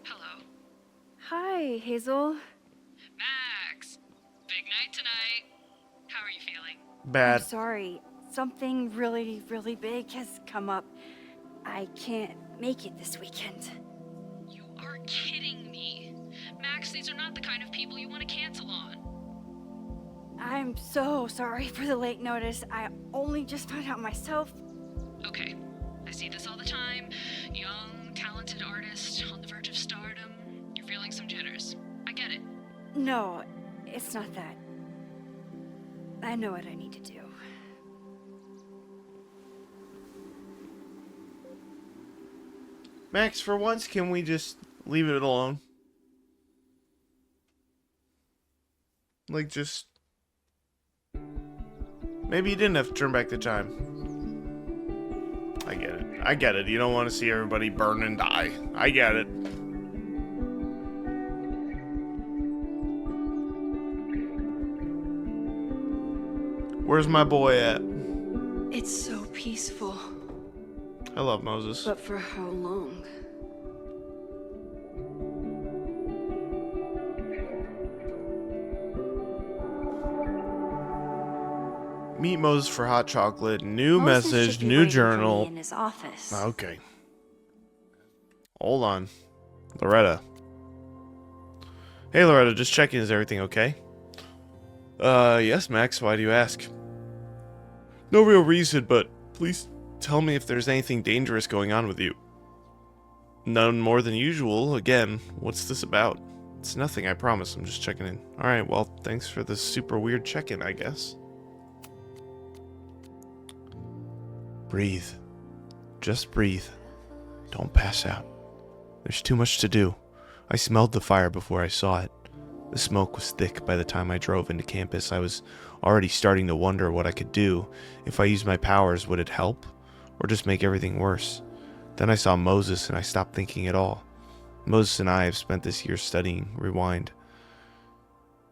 Hello. Hi, Hazel. Max. Big night tonight. How are you feeling? Bad. I'm sorry. Something really, really big has come up. I can't make it this weekend. You are kidding me. Max, these are not the kind of people you want to cancel on. I'm so sorry for the late notice. I only just found out myself. Okay. I see this all the time. Young, talented artist on the verge of stardom. You're feeling some jitters. I get it. No, it's not that. I know what I need to do. Max, for once, can we just leave it alone? Like, just... Maybe you didn't have to turn back the time. I get it. I get it. You don't want to see everybody burn and die. I get it. Where's my boy at? It's so peaceful. I love Moses. But for how long? Meet Moses for hot chocolate. New Moses message. should be New waiting for me journal. in his office. Okay. Hold on. Loretta. Hey, Loretta. Just checking. Is everything okay? Yes, Max. Why do you ask? No real reason, but please tell me if there's anything dangerous going on with you. None more than usual. Again, what's this about? It's nothing, I promise. I'm just checking in. Alright, well, thanks for this super weird check-in, I guess. Breathe. Just breathe. Don't pass out. There's too much to do. I smelled the fire before I saw it. The smoke was thick by the time I drove into campus. I was already starting to wonder what I could do. If I used my powers, would it help? Or just make everything worse? Then I saw Moses and I stopped thinking at all. Moses and I have spent this year studying Rewind.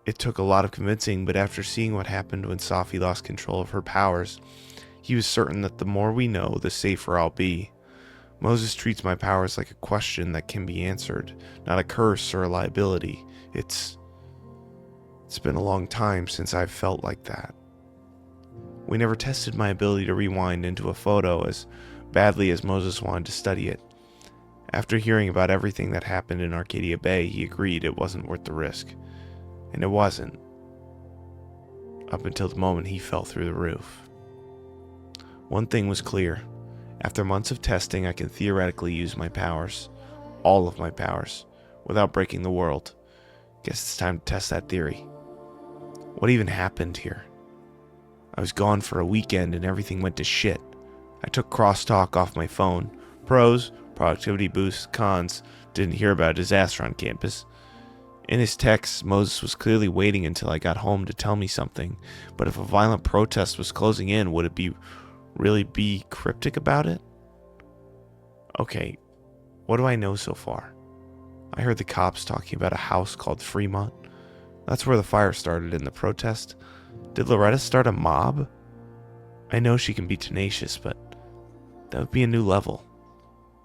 It took a lot of convincing, but after seeing what happened when Safi lost control of her powers, he was certain that the more we know, the safer I'll be. Moses treats my powers like a question that can be answered, not a curse or a liability. It's been a long time since I've felt like that. We never tested my ability to rewind into a photo as badly as Moses wanted to study it. After hearing about everything that happened in Arcadia Bay, he agreed it wasn't worth the risk. And it wasn't. Up until the moment he fell through the roof. One thing was clear. After months of testing, I can theoretically use my powers. All of my powers. Without breaking the world. Guess it's time to test that theory. What even happened here? I was gone for a weekend and everything went to shit. I took crosstalk off my phone. Pros, productivity boosts, cons, didn't hear about a disaster on campus. In his texts, Moses was clearly waiting until I got home to tell me something, but if a violent protest was closing in, would it really be cryptic about it? Okay, what do I know so far? I heard the cops talking about a house called Fremont. That's where the fire started in the protest. Did Loretta start a mob? I know she can be tenacious, but that would be a new level.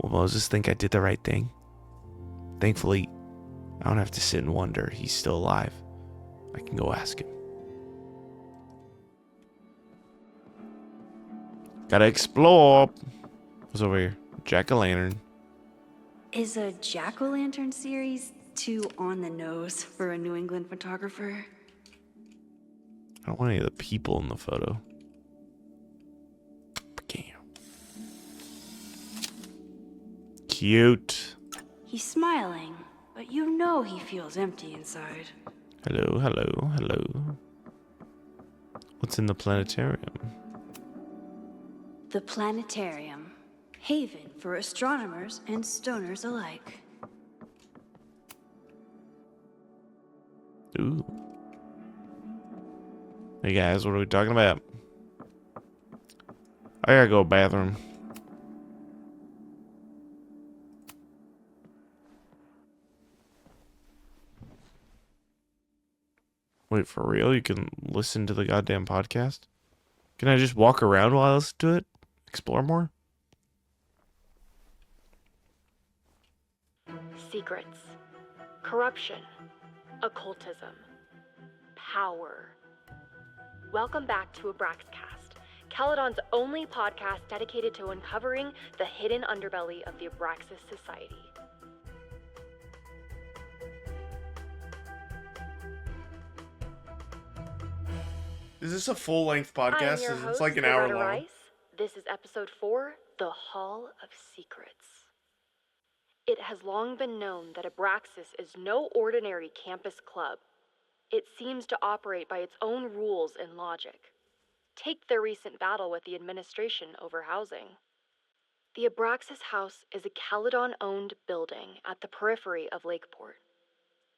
Will Moses think I did the right thing? Thankfully, I don't have to sit and wonder. He's still alive. I can go ask him. Gotta explore. What's over here? Jack-o'-lantern. Is a jack-o'-lantern series too on the nose for a New England photographer? I don't want any of the people in the photo. Damn. Cute. He's smiling, but you know he feels empty inside. Hello, hello, hello. What's in the planetarium? The planetarium. Haven for astronomers and stoners alike. Ooh. Hey guys, what are we talking about? I gotta go bathroom. Wait, for real? You can listen to the goddamn podcast? Can I just walk around while I listen to it? Explore more? Secrets, corruption, occultism, power. Welcome back to Abraxcast, Caledon's only podcast dedicated to uncovering the hidden underbelly of the Abraxas Society. Is this a full-length I'm podcast? your It's host, like an hour Loretta long. Rice. This is episode 4, The Hall of Secrets. It has long been known that Abraxas is no ordinary campus club. It seems to operate by its own rules and logic. Take their recent battle with the administration over housing. The Abraxas House is a Caledon-owned building at the periphery of Lakeport.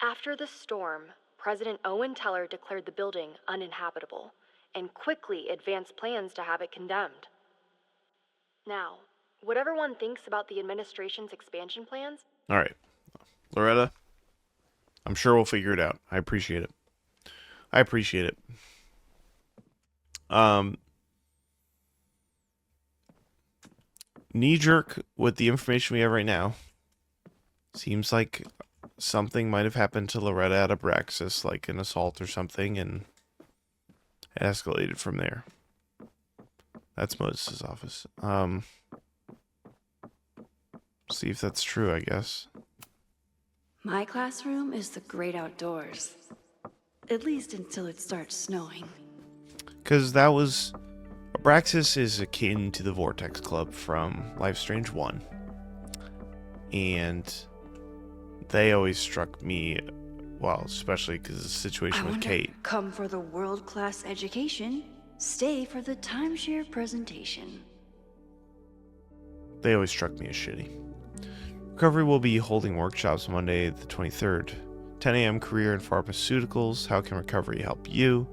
After the storm, President Owen Teller declared the building uninhabitable and quickly advanced plans to have it condemned. Now, whatever one thinks about the administration's expansion plans... All right. Loretta, I'm sure we'll figure it out. I appreciate it. I appreciate it. Knee-jerk with the information we have right now. Seems like something might have happened to Loretta at Abraxas, like an assault or something, and it escalated from there. That's Moses' office. See if that's true, I guess. My classroom is the great outdoors. At least until it starts snowing. Because that was... Abraxas is akin to the Vortex Club from Life Strange 1. And they always struck me, well, especially because of the situation with Kate. Come for the world-class education, stay for the timeshare presentation. They always struck me as shitty. Recovery will be holding workshops Monday the 23rd. 10 a.m. Career in Pharmaceuticals. How can recovery help you?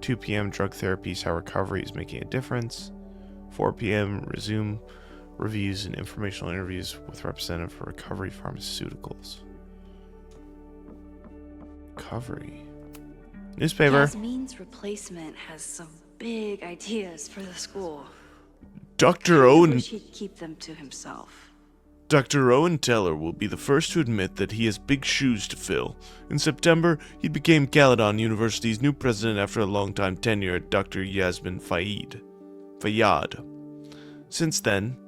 2 p.m. Drug therapies. How recovery is making a difference. 4 p.m. Resume reviews and informational interviews with representative for Recovery Pharmaceuticals. Recovery. Newspaper. Yasmin's replacement has some big ideas for the school. Dr. I Owen. wish he'd keep them to himself. Dr. Owen Teller will be the first to admit that he has big shoes to fill. In September, he became Caledon University's new president after a long-time tenure at Dr. Yasmin Fayyad. Since then,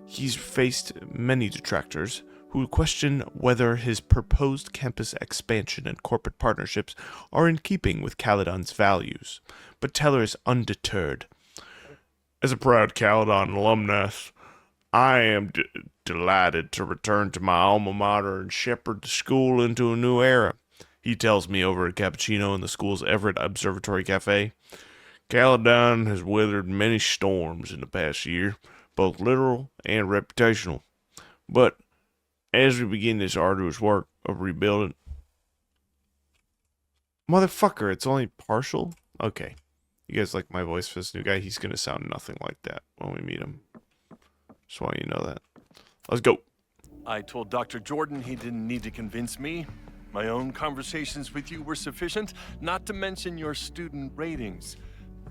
he's faced many detractors who question whether his proposed campus expansion and corporate partnerships are in keeping with Caledon's values. But Teller is undeterred. As a proud Caledon alumnus, I am delighted to return to my alma mater and shepherd the school into a new era, he tells me over at Cappuccino in the school's Everett Observatory Cafe. Caledon has weathered many storms in the past year, both literal and reputational. But as we begin this arduous work of rebuilding... Motherfucker, it's only partial? Okay. You guys like my voice for this new guy? He's gonna sound nothing like that when we meet him. Just want you to know that. Let's go. I told Dr. Jordan he didn't need to convince me. My own conversations with you were sufficient, not to mention your student ratings.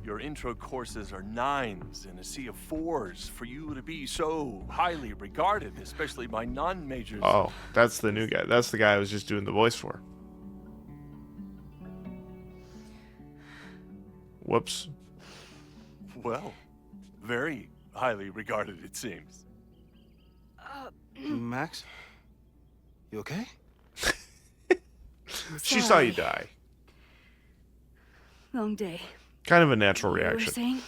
Your intro courses are 9s and a sea of 4s. For you to be so highly regarded, especially by non-majors. Oh, that's the new guy. That's the guy I was just doing the voice for. Whoops. Well, very highly regarded, it seems. Max? You okay? She saw you die. Long day. Kind of a natural You were reaction. saying?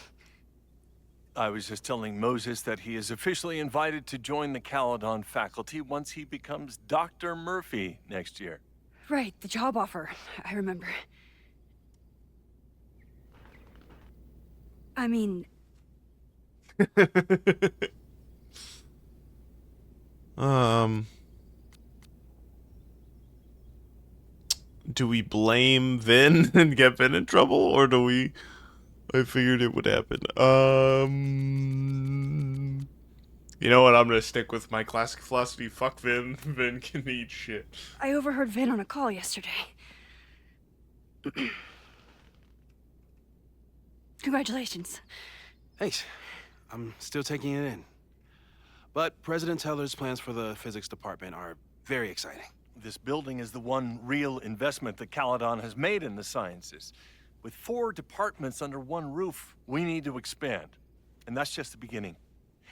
I was just telling Moses that he is officially invited to join the Caledon faculty once he becomes Dr. Murphy next year. Right, the job offer. I remember. I mean, do we blame Vin and get Vin in trouble, or do we... I figured it would happen. You know what? I'm gonna stick with my classic philosophy. Fuck Vin. Vin can eat shit. I overheard Vin on a call yesterday. Congratulations. Thanks. I'm still taking it in. But President Teller's plans for the physics department are very exciting. This building is the one real investment that Caledon has made in the sciences. With 4 departments under one roof, we need to expand. And that's just the beginning.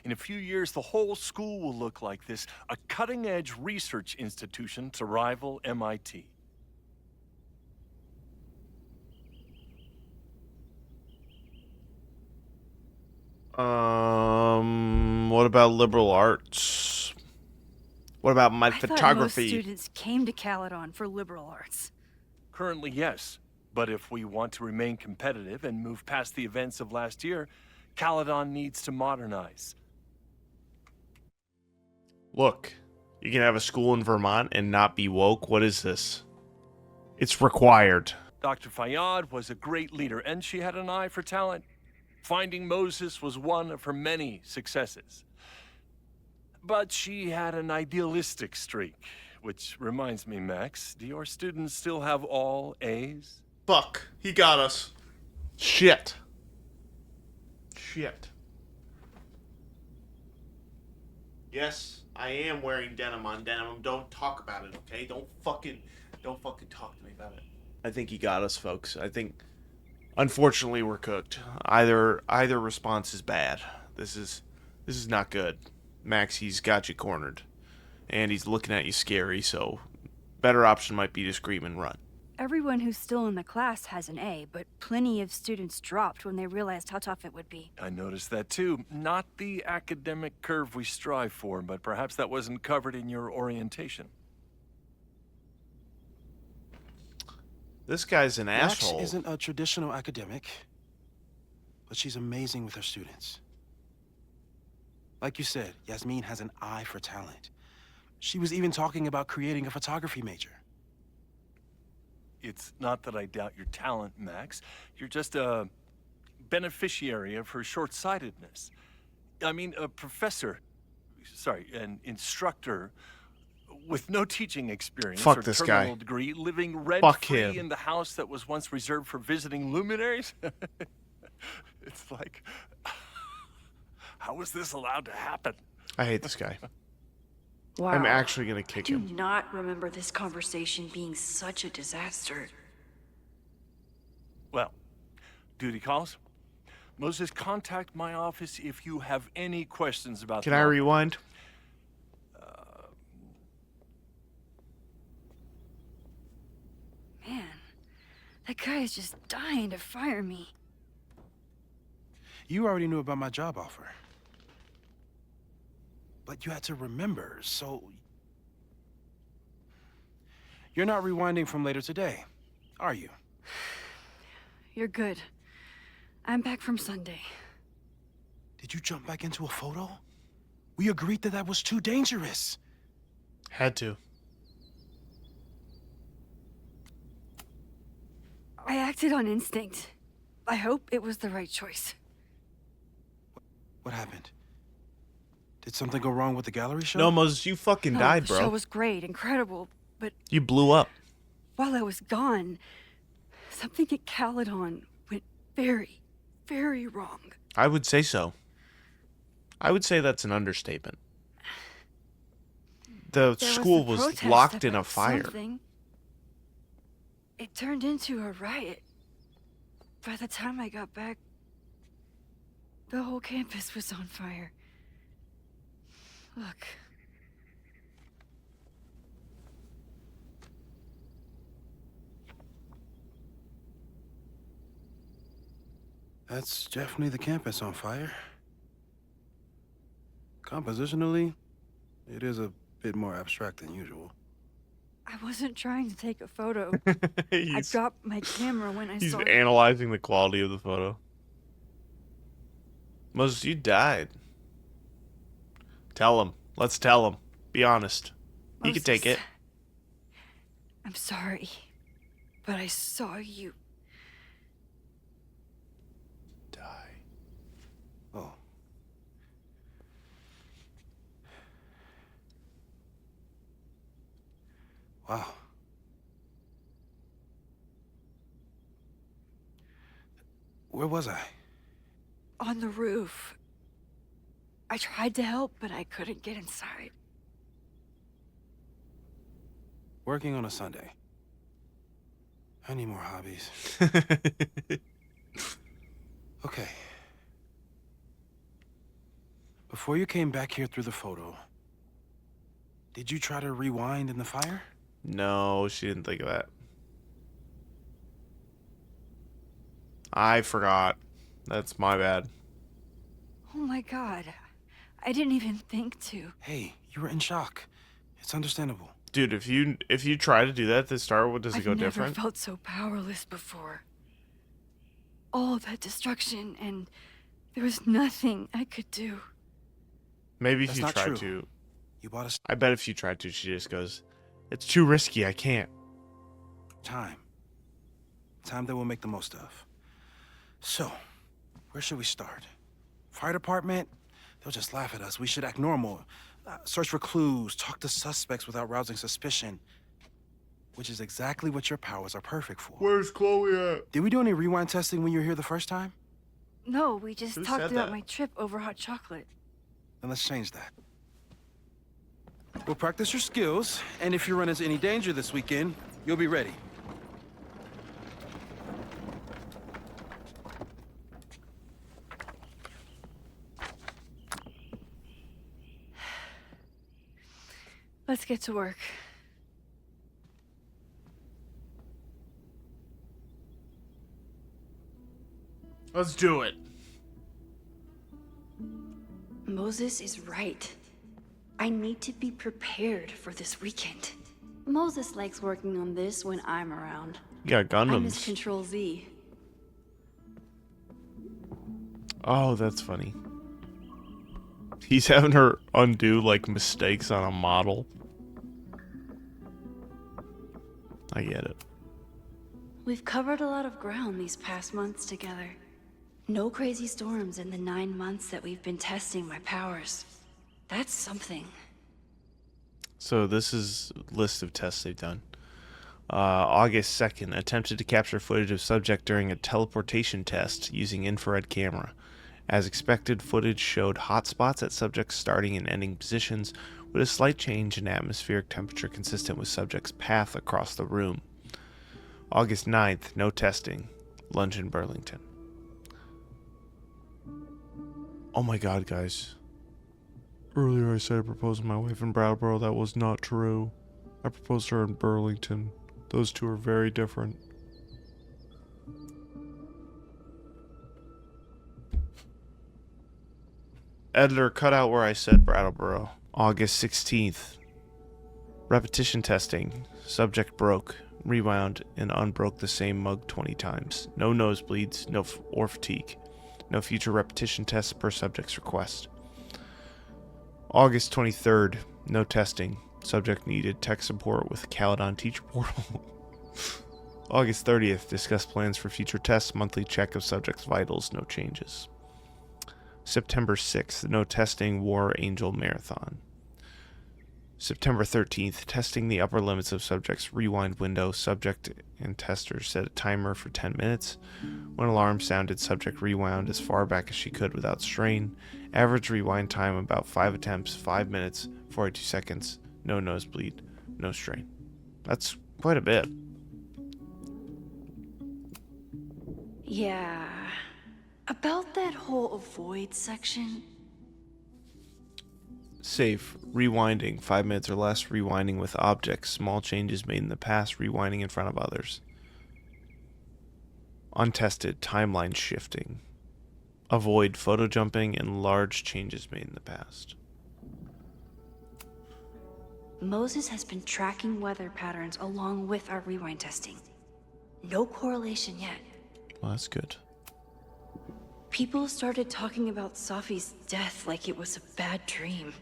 In a few years, the whole school will look like this, a cutting-edge research institution to rival MIT. What about liberal arts? What about my I thought most photography? students came to Caledon for liberal arts. Currently, yes. But if we want to remain competitive and move past the events of last year, Caledon needs to modernize. Look, you can have a school in Vermont and not be woke. What is this? It's required. Dr. Fayyad was a great leader, and she had an eye for talent. Finding Moses was one of her many successes. But she had an idealistic streak, which reminds me, Max, do your students still have all A's? Fuck. He got us. Shit. Shit. Yes, I am wearing denim on denim. Don't talk about it, okay? Don't fucking talk to me about it. I think he got us, folks. I think, unfortunately, we're cooked. Either response is bad. This is not good. Max, he's got you cornered. And he's looking at you scary, so better option might be to scream and run. Everyone who's still in the class has an A, but plenty of students dropped when they realized how tough it would be. I noticed that too. Not the academic curve we strive for, but perhaps that wasn't covered in your orientation. This guy's an Max asshole. isn't a traditional academic, but she's amazing with her students. Like you said, Yasmin has an eye for talent. She was even talking about creating a photography major. It's not that I doubt your talent, Max. You're just a beneficiary of her short-sightedness. I mean, a professor, an instructor with no teaching experience Fuck or this terminal guy. degree, living Fuck rent-free him. in the house that was once reserved for visiting luminaries. It's like, how is this allowed to happen? I hate this guy. Wow. I'm actually gonna I kick do him. not remember this conversation being such a disaster. Well, duty calls. Moses, contact my office if you have any questions about Can the I offer. rewind? Man, that guy is just dying to fire me. You already knew about my job offer. But you had to remember, so... You're not rewinding from later today, are you? You're good. I'm back from Sunday. Did you jump back into a photo? We agreed that was too dangerous. Had to. I acted on instinct. I hope it was the right choice. What happened? Did something go wrong with the gallery show? No, Moses, you fucking died, The bro. show was great, incredible, but You blew up. while I was gone, something at Caledon went very, very wrong. I would say so. I would say that's an understatement. The There school a was protest locked in a about fire. something. It turned into a riot. By the time I got back, the whole campus was on fire. Look. That's definitely the campus on fire. Compositionally, it is a bit more abstract than usual. I wasn't trying to take a photo. I he's dropped my camera when I he's saw it. analyzing the quality of the photo. Moses, you died. Tell him. Let's tell him. Be honest. He could take it. Moses, I'm sorry, but I saw you. Die. Oh. Wow. Where was I? On the roof. I tried to help, but I couldn't get inside. Working on a Sunday. I need more hobbies. Okay. Before you came back here through the photo, did you try to rewind in the fire? No, she didn't think of that. I forgot. That's my bad. Oh my god. I didn't even think to. Hey, you were in shock. It's understandable. Dude, if you try to do that at the start, what does it go I've never different? felt so powerless before. All that destruction, and there was nothing I could do. Maybe if That's you not tried true. to. You bought us I bet if you tried to, she just goes, "It's too risky. I can't." time. Time that we'll make the most of. So, where should we start? Fire department? They'll just laugh at us. We should act normal. Search for clues, talk to suspects without rousing suspicion. Which is exactly what your powers are perfect for. Where's Chloe at? Did we do any rewind testing when you were here the first time? No, we just Who talked said about that? my trip over hot chocolate. Then let's change that. We'll practice your skills, and if you run into any danger this weekend, you'll be ready. Let's get to work. Let's do it. Moses is right. I need to be prepared for this weekend. Moses likes working on this when I'm around. You got I'm his Gundams. Control Z. Oh, that's funny. He's having her undo like mistakes on a model. I get it. We've covered a lot of ground these past months together. No crazy storms in the 9 months that we've been testing my powers. That's something. So this is a list of tests they've done. August 2nd, attempted to capture footage of subject during a teleportation test using infrared camera. As expected, footage showed hot spots at subject's starting and ending positions with a slight change in atmospheric temperature consistent with subject's path across the room. August 9th, no testing. Lunch in Burlington. Oh my god, guys. Earlier I said I proposed to my wife in Brattleboro. That was not true. I proposed to her in Burlington. Those two are very different. Editor, cut out where I said Brattleboro. August 16th. Repetition testing. Subject broke, rewound, and unbroke the same mug 20 times. No nosebleeds, or fatigue. No future repetition tests per subject's request. August 23rd. No testing. Subject needed tech support with Caledon teacher portal. August 30th. Discuss plans for future tests. Monthly check of subject's vitals. No changes. September 6th. No testing. War Angel Marathon. September 13th. Testing the upper limits of subject's rewind window. Subject and tester set a timer for 10 minutes. When alarm sounded, subject rewound as far back as she could without strain. Average rewind time about 5 attempts, 5 minutes, 42 seconds. No nosebleed, no strain. That's quite a bit. Yeah. About that whole avoid section. Safe. Rewinding 5 minutes or less. Rewinding with objects. Small changes made in the past. Rewinding in front of others. Untested. Timeline shifting. Avoid photo jumping and large changes made in the past. Moses has been tracking weather patterns along with our rewind testing. No correlation yet. Well, that's good. People started talking about Safi's death like it was a bad dream.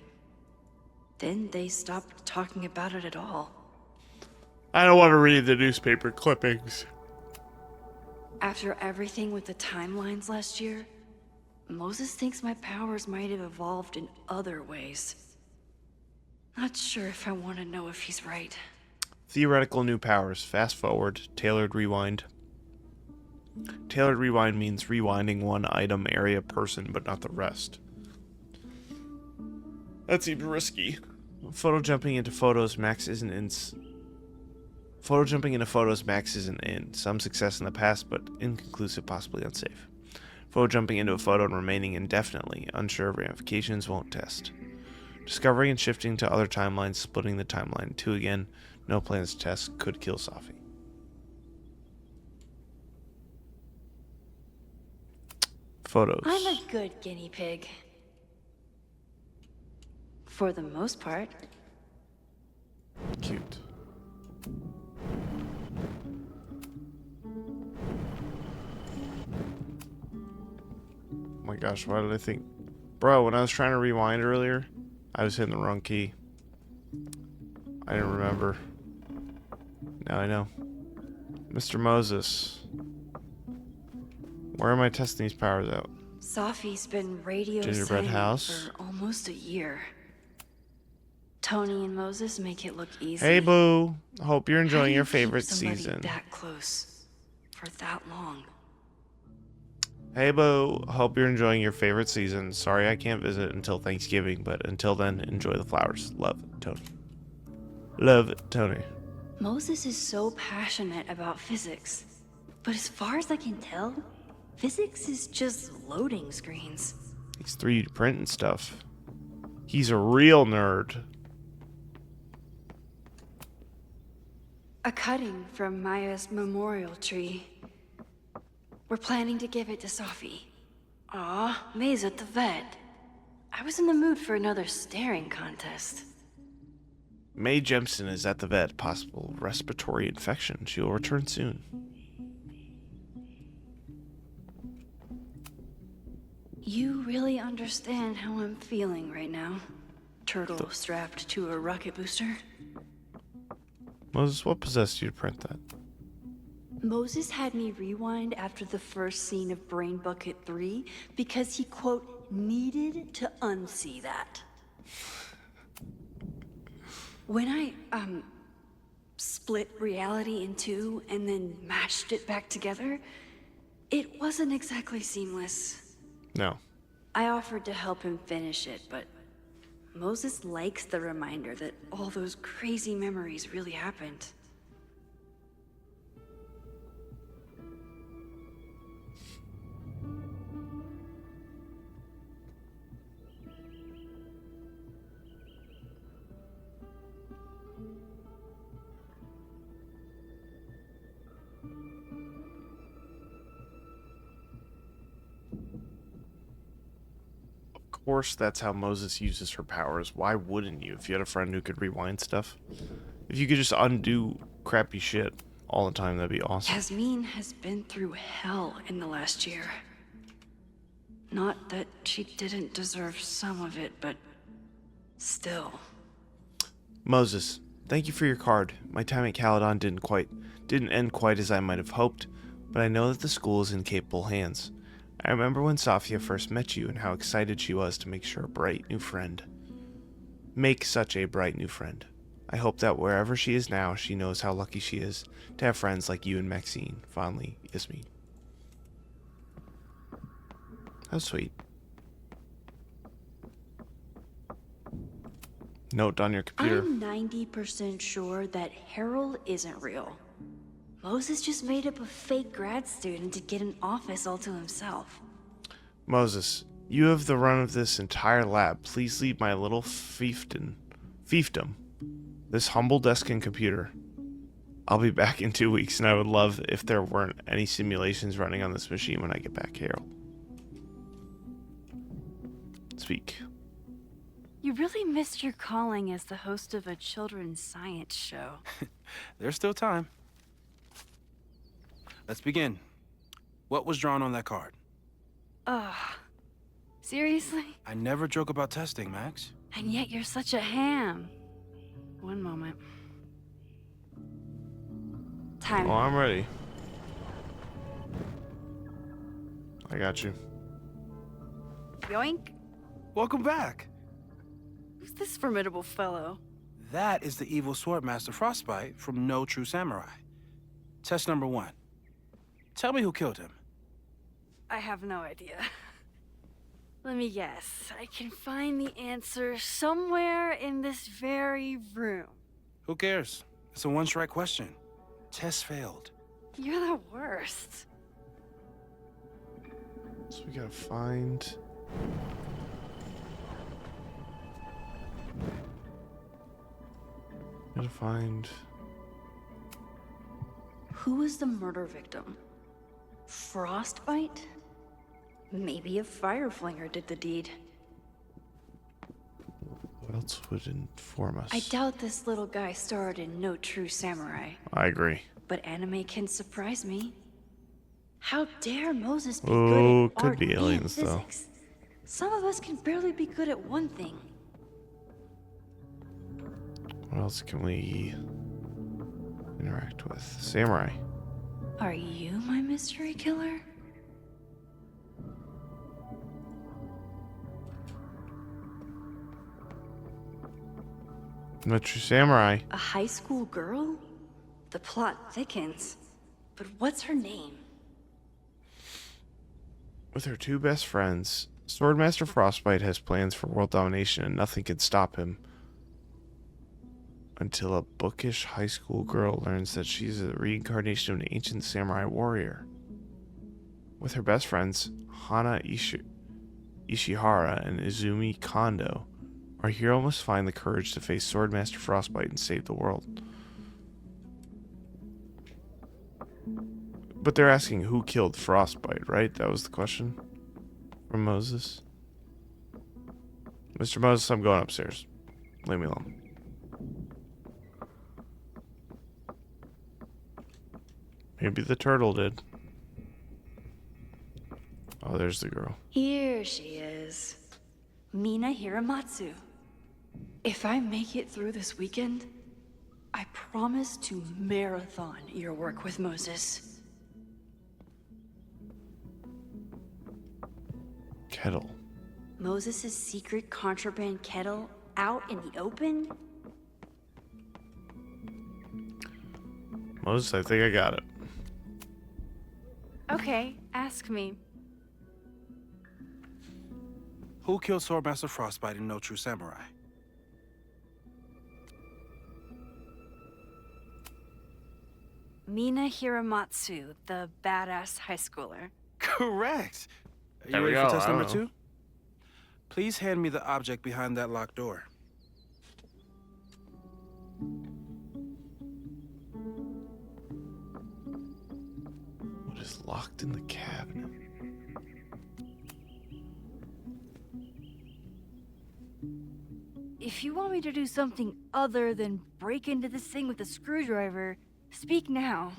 Then they stopped talking about it at all. I don't want to read the newspaper clippings. After everything with the timelines last year, Moses thinks my powers might have evolved in other ways. Not sure if I want to know if he's right. Theoretical new powers. Fast forward. Tailored rewind. Tailored rewind means rewinding one item, area, person, but not the rest. That seems risky. Photo jumping into photos max isn't in. Photo jumping into photos max isn't in. Some success in the past, but inconclusive, possibly unsafe. Photo jumping into a photo and remaining indefinitely, unsure of ramifications, won't test. Discovering and shifting to other timelines, splitting the timeline in two again. No plans to test, could kill Safi. Photos. I'm a good guinea pig. For the most part. Cute. Oh my gosh, why did I think... Bro, when I was trying to rewind earlier, I was hitting the wrong key. I didn't remember. Now I know. Mr. Moses. Where am I testing these powers out? Safi's been radio Gingerbread silent house? for almost a year. Tony and Moses make it look easy. Hey, boo. Hope you're How do enjoying you your keep favorite somebody season. that close for that long? Hey, boo. Hope you're enjoying your favorite season. Sorry I can't visit until Thanksgiving, but until then, enjoy the flowers. Love, Tony. Love, Tony. Moses is so passionate about physics, but as far as I can tell, physics is just loading screens. He's 3D printing stuff. He's a real nerd. A cutting from Maya's memorial tree. We're planning to give it to Safi. Aw, May's at the vet. I was in the mood for another staring contest. Mae Jemison is at the vet. Possible respiratory infection. She will return soon. You really understand how I'm feeling right now? Turtle strapped to a rocket booster? Moses, what possessed you to print that? Moses had me rewind after the first scene of Brain Bucket 3 because he, quote, needed to unsee that. When I, split reality in two and then mashed it back together, it wasn't exactly seamless. No. I offered to help him finish it, but Moses likes the reminder that all those crazy memories really happened. Of course, that's how Moses uses her powers. Why wouldn't you if you had a friend who could rewind stuff? If you could just undo crappy shit all the time, that'd be awesome. Yasmin has been through hell in the last year. Not that she didn't deserve some of it, but still. Moses, thank you for your card. My time at Caledon didn't end quite as I might have hoped, but I know that the school is in capable hands. I remember when Safia first met you and how excited she was to make such a bright new friend. I hope that wherever she is now, she knows how lucky she is to have friends like you and Maxine. Fondly, Yasmin. How sweet. Note on your computer. I'm 90% sure that Harold isn't real. Moses just made up a fake grad student to get an office all to himself. Moses, you have the run of this entire lab. Please leave my little fiefdom, this humble desk and computer. I'll be back in 2 weeks, and I would love if there weren't any simulations running on this machine when I get back, Harold. Speak. You really missed your calling as the host of a children's science show. There's still time. Let's begin. What was drawn on that card? Seriously? I never joke about testing, Max. And yet you're such a ham. One moment. Time. Oh, I'm ready. I got you. Yoink. Welcome back. Who's this formidable fellow? That is the evil Swordmaster Frostbite from No True Samurai. Test number 1. Tell me who killed him. I have no idea. Let me guess. I can find the answer somewhere in this very room. Who cares? It's a one-strike question. Test failed. You're the worst. So we gotta find... Who was the murder victim? Frostbite? Maybe a fire flinger did the deed. What else would inform us? I doubt this little guy starred in No True Samurai. I agree. But anime can surprise me. How dare Moses be Oh, good at could art be aliens, and though. physics? Some of us can barely be good at one thing. What else can we interact with? Samurai. Are you my mystery killer? Not True Samurai. A high school girl? The plot thickens. But what's her name? With her two best friends, Swordmaster Frostbite has plans for world domination and nothing can stop him. Until a bookish high school girl learns that she's a reincarnation of an ancient samurai warrior. With her best friends, Hana Ishihara and Izumi Kondo, our hero must find the courage to face Swordmaster Frostbite and save the world. But they're asking who killed Frostbite, right? That was the question from Moses. Mr. Moses, I'm going upstairs. Leave me alone. Maybe the turtle did. Oh, there's the girl. Here she is. Mina Hiramatsu. If I make it through this weekend, I promise to marathon your work with Moses. Kettle. Moses' secret contraband kettle out in the open? Moses, I think I got it. Okay, ask me. Who killed Swordmaster Frostbite in No True Samurai? Mina Hiramatsu, the badass high schooler. Correct. Are There you we ready for go, test I don't number know. 2? Please hand me the object behind that locked door. What is locked in the cabinet? If you want me to do something other than break into this thing with a screwdriver, speak now.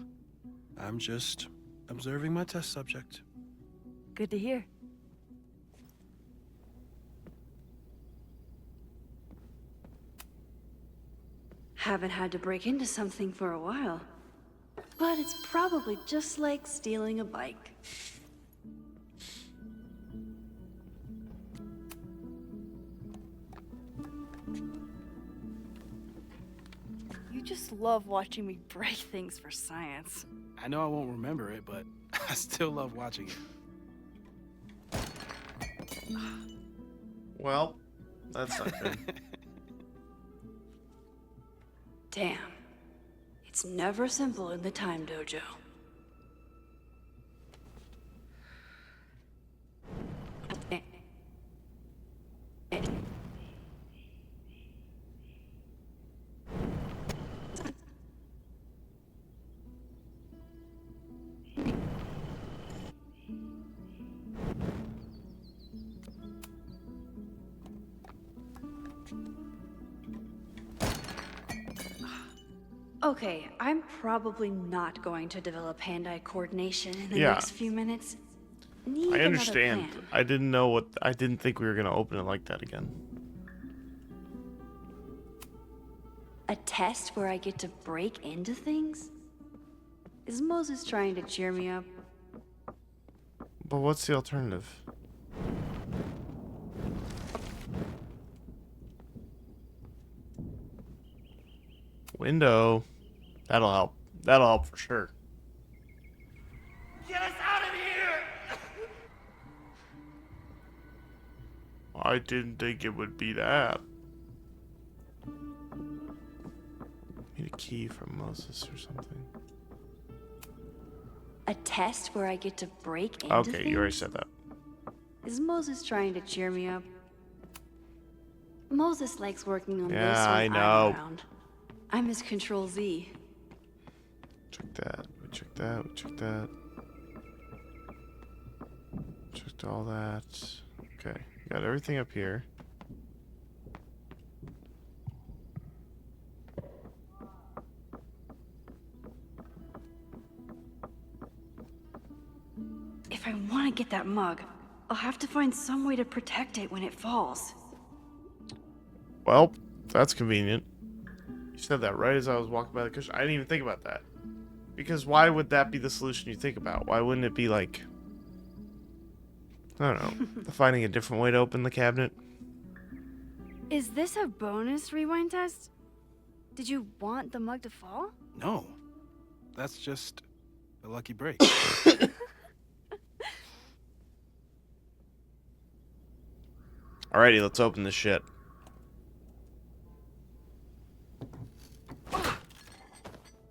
I'm just observing my test subject. Good to hear. Haven't had to break into something for a while. But it's probably just like stealing a bike. You just love watching me break things for science. I know I won't remember it, but I still love watching it. Well, that's not good. Damn. It's never simple in the time dojo. Okay, I'm probably not going to develop hand-eye coordination in the next few minutes. Need I another understand. plan. I didn't think we were gonna open it like that again. A test where I get to break into things? Is Moses trying to cheer me up? But what's the alternative? Window. That'll help. That'll help for sure. Get us out of here! I didn't think it would be that. Need a key from Moses or something. A test where I get to break into Okay, things? you already said that. Is Moses trying to cheer me up? Moses likes working on Yeah, this when I I'm know. around. I'm his Control Z. Check that. We checked that. We checked that. Checked all that. Okay, got everything up here. If I want to get that mug, I'll have to find some way to protect it when it falls. Well, that's convenient. You said that right as I was walking by the cushion. I didn't even think about that. Because why would that be the solution you think about? Why wouldn't it be like, I don't know, finding a different way to open the cabinet? Is this a bonus rewind test? Did you want the mug to fall? No, that's just a lucky break. Alrighty, let's open this shit.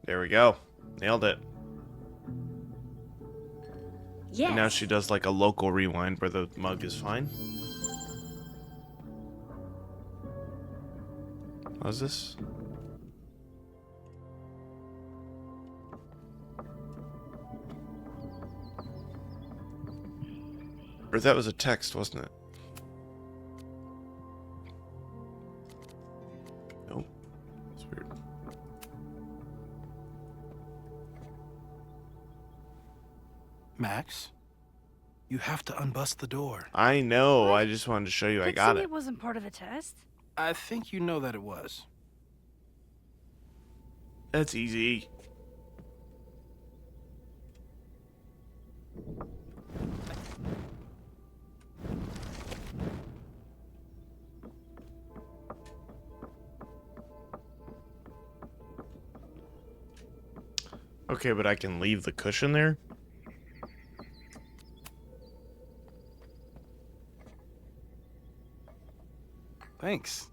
There we go. Nailed it. Yes. And now she does like a local rewind where the mug is fine. What is this? Or that was a text, wasn't it? Nope. It's weird. Max, you have to unbust the door. I know. I just wanted to show you I got it. It wasn't part of the test. I think you know that it was. That's easy. Okay, but I can leave the cushion there? Thanks.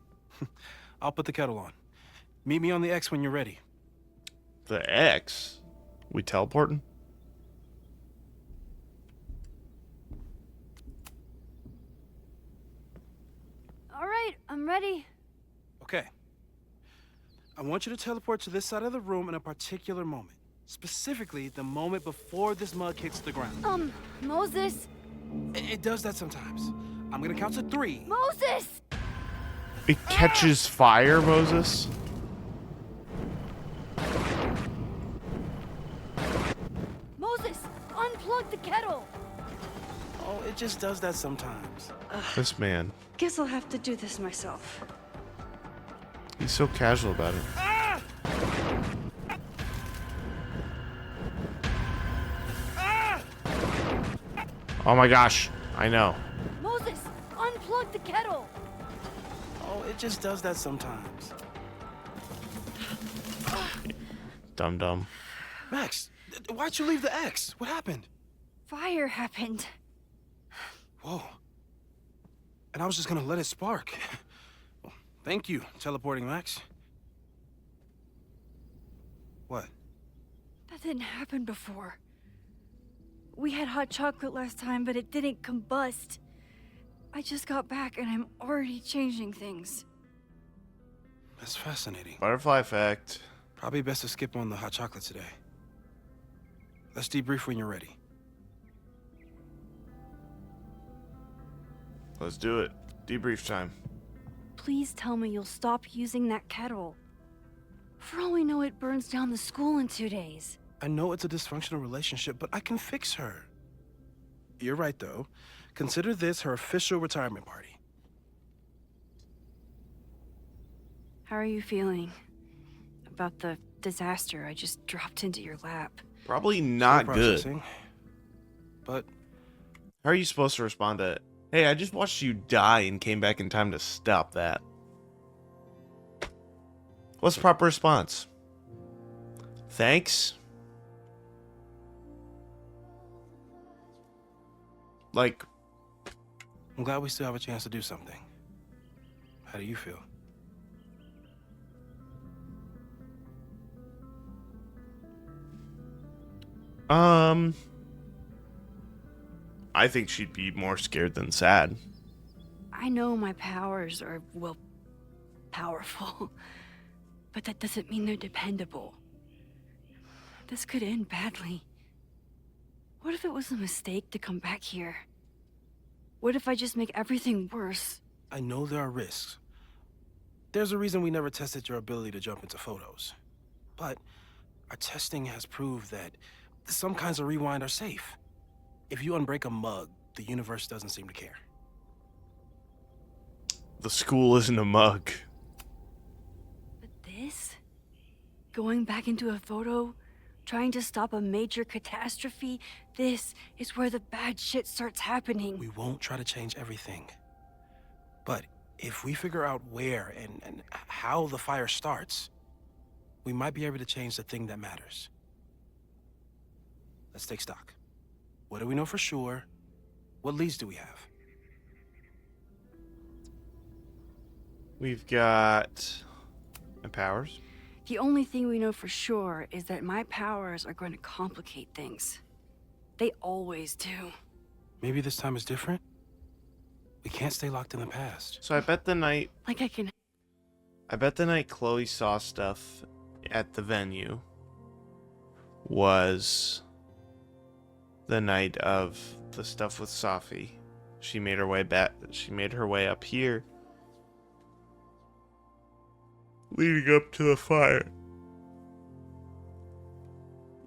I'll put the kettle on. Meet me on the X when you're ready. The X? We teleporting? All right, I'm ready. Okay. I want you to teleport to this side of the room in a particular moment. Specifically, the moment before this mug hits the ground. Moses! It does that sometimes. I'm gonna count to 3. Moses! It catches fire, Moses? Moses! Unplug the kettle! Oh, it just does that sometimes. This man. Guess I'll have to do this myself. He's so casual about it. Oh my gosh. I know. Moses! Unplug the kettle! Oh, it just does that sometimes. Dum-dum. Max, why'd you leave the X? What happened? Fire happened. Whoa. And I was just gonna let it spark. Well, thank you, teleporting Max. What? That didn't happen before. We had hot chocolate last time, but it didn't combust. I just got back and I'm already changing things. That's fascinating. Butterfly effect. Probably best to skip on the hot chocolate today. Let's debrief when you're ready. Let's do it. Debrief time. Please tell me you'll stop using that kettle. For all we know, it burns down the school in 2 days. I know it's a dysfunctional relationship, but I can fix her. You're right, though. Consider this her official retirement party. How are you feeling about the disaster I just dropped into your lap? Probably not Still good. processing, but How are you supposed to respond to it? Hey, I just watched you die and came back in time to stop that. What's the proper response? Thanks? Like, I'm glad we still have a chance to do something. How do you feel? I think she'd be more scared than sad. I know my powers are, well, powerful. But that doesn't mean they're dependable. This could end badly. What if it was a mistake to come back here? What if I just make everything worse? I know there are risks. There's a reason we never tested your ability to jump into photos. But our testing has proved that some kinds of rewind are safe. If you unbreak a mug, the universe doesn't seem to care. The school isn't a mug. But this? Going back into a photo? Trying to stop a major catastrophe? This is where the bad shit starts happening. We won't try to change everything. But if we figure out where and how the fire starts, we might be able to change the thing that matters. Let's take stock. What do we know for sure? What leads do we have? We've got my powers. The only thing we know for sure is that my powers are going to complicate things. They always do. Maybe this time is different? We can't stay locked in the past. So I bet the night Chloe saw stuff at the venue was the night of the stuff with Safi. She made her way back. She made her way up here, leading up to the fire.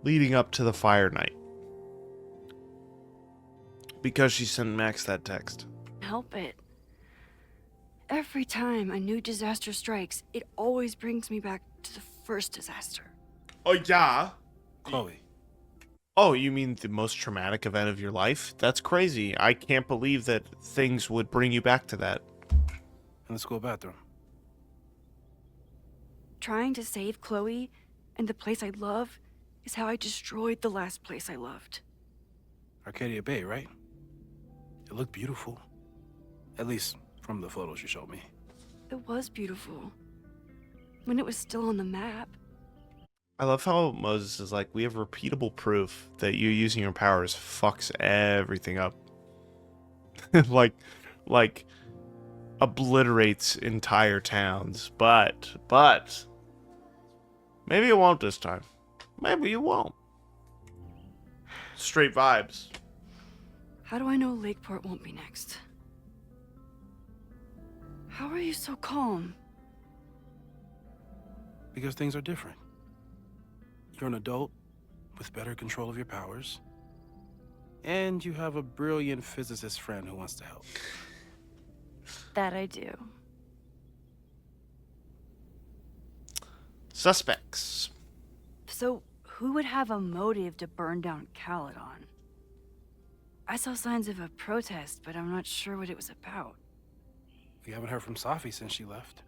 Leading up to the fire night. Because she sent Max that text. Help it. Every time a new disaster strikes, it always brings me back to the first disaster. Oh, yeah. Chloe. Oh, you mean the most traumatic event of your life? That's crazy. I can't believe that things would bring you back to that. In the school bathroom. Trying to save Chloe and the place I love is how I destroyed the last place I loved. Arcadia Bay, right? It looked beautiful. At least from the photos you showed me. It was beautiful. When it was still on the map. I love how Moses is like, we have repeatable proof that you using your powers fucks everything up. like obliterates entire towns. But maybe it won't this time. Maybe you won't. Straight vibes. How do I know Lakeport won't be next? How are you so calm? Because things are different. You're an adult with better control of your powers. And you have a brilliant physicist friend who wants to help. That I do. Suspects. So, who would have a motive to burn down Caledon? I saw signs of a protest, but I'm not sure what it was about. We haven't heard from Safi since she left.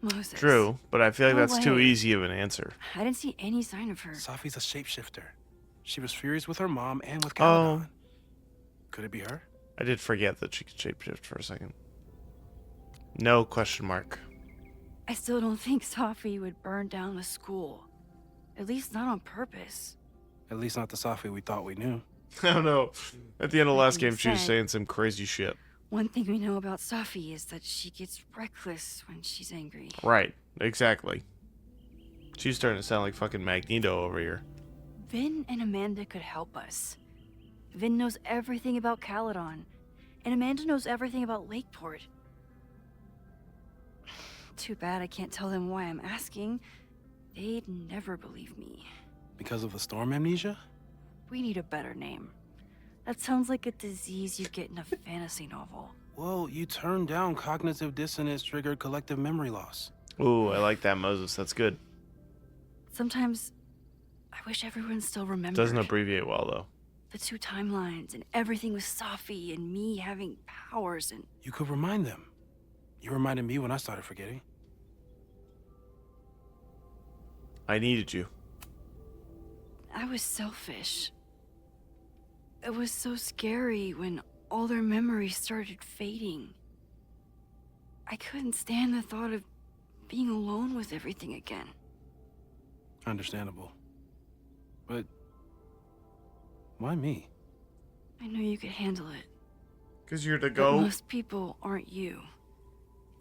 Moses. True, but I feel like No that's too way. easy of an answer. I didn't see any sign of her. Safi's a shapeshifter. She was furious with her mom and with Caledon. Oh. Could it be her? I did forget that she could shapeshift for a second. No question mark. I still don't think Safi would burn down the school. At least not on purpose. At least not the Safi we thought we knew. I don't know. At the end of Like last you game, she was said. saying some crazy shit. One thing we know about Safi is that she gets reckless when she's angry. Right, exactly. She's starting to sound like fucking Magneto over here. Vin and Amanda could help us. Vin knows everything about Caledon, and Amanda knows everything about Lakeport. Too bad I can't tell them why I'm asking. They'd never believe me. Because of the storm amnesia? We need a better name. That sounds like a disease you get in a fantasy novel. Well, you turned down cognitive dissonance triggered collective memory loss. Ooh, I like that, Moses. That's good. Sometimes I wish everyone still remembered. Doesn't abbreviate well, though. The two timelines and everything with Safi and me having powers and... You could remind them. You reminded me when I started forgetting. I needed you. I was selfish. It was so scary when all their memories started fading. I couldn't stand the thought of being alone with everything again. Understandable. But why me? I knew you could handle it. Because you're the But go. most people aren't you.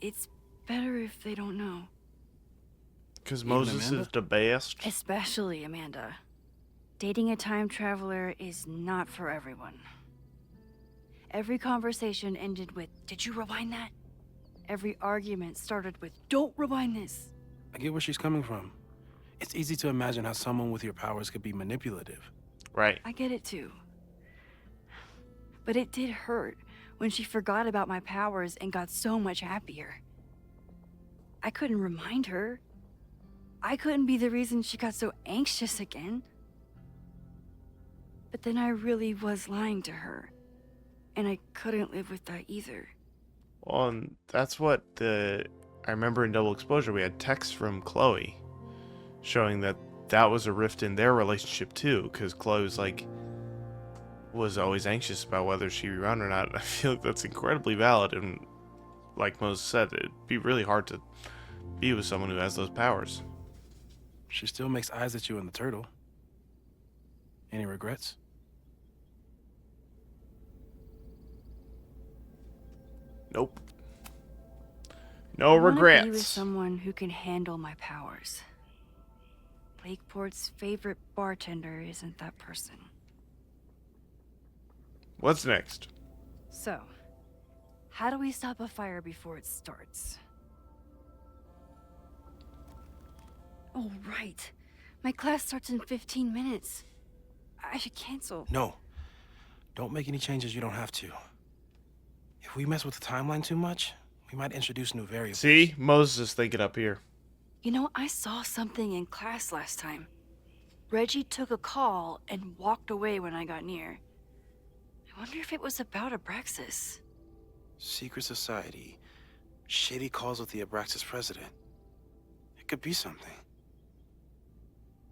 It's better if they don't know. Because Even Moses Amanda? is the best. Especially Amanda. Dating a time traveler is not for everyone. Every conversation ended with, "Did you rewind that?" Every argument started with, "Don't rewind this." I get where she's coming from. It's easy to imagine how someone with your powers could be manipulative. Right. I get it too. But it did hurt when she forgot about my powers and got so much happier. I couldn't remind her. I couldn't be the reason she got so anxious again. But then I really was lying to her. And I couldn't live with that either. Well, and that's what I remember in Double Exposure, we had texts from Chloe showing that that was a rift in their relationship too, because Chloe was always anxious about whether she rerun or not. I feel like that's incredibly valid, and like Moses said, it'd be really hard to be with someone who has those powers. She still makes eyes at you and the turtle. Any regrets? Nope. No I wanna be with regrets. someone who can handle my powers. Lakeport's favorite bartender isn't that person. What's next? So, how do we stop a fire before it starts? Oh, right. My class starts in 15 minutes. I should cancel. No. Don't make any changes you don't have to. If we mess with the timeline too much, we might introduce new variables. See? Moses is thinking up here. You know, I saw something in class last time. Reggie took a call and walked away when I got near. I wonder if it was about Abraxas. Secret society. Shady calls with the Abraxas president. It could be something.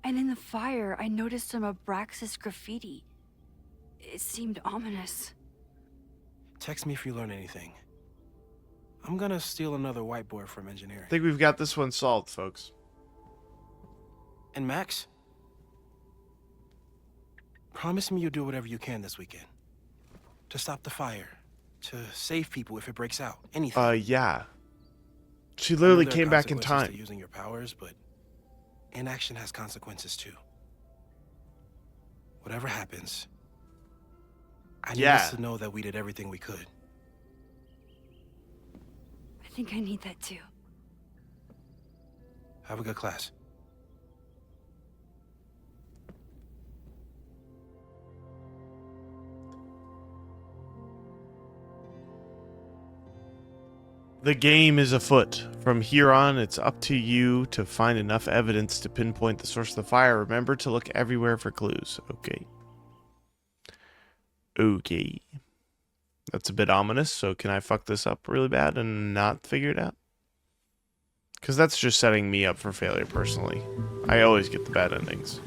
And in the fire, I noticed some Abraxas graffiti. It seemed ominous. Text me if you learn anything. I'm gonna steal another whiteboard from engineering. I think we've got this one solved, folks. And Max? Promise me you'll do whatever you can this weekend. To stop the fire. To save people if it breaks out. Anything. Yeah. She I know literally there are came back in consequences time. to using your powers, but inaction has consequences too. Whatever happens, I need us to know that we did everything we could. I think I need that too. Have a good class. The game is afoot. From here on, it's up to you to find enough evidence to pinpoint the source of the fire. Remember to look everywhere for clues. Okay. That's a bit ominous, so can I fuck this up really bad and not figure it out? Because that's just setting me up for failure personally. I always get the bad endings.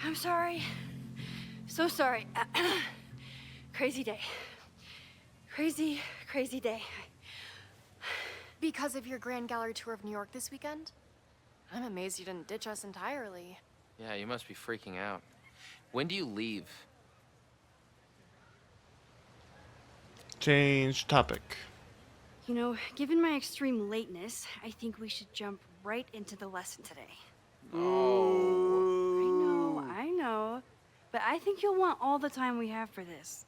I'm sorry. So sorry. Crazy day. Crazy day. Because of your Grand Gallery tour of New York this weekend? I'm amazed you didn't ditch us entirely. Yeah, you must be freaking out. When do you leave? Change topic. You know, given my extreme lateness, I think we should jump right into the lesson today. I know. But I think you'll want all the time we have for this.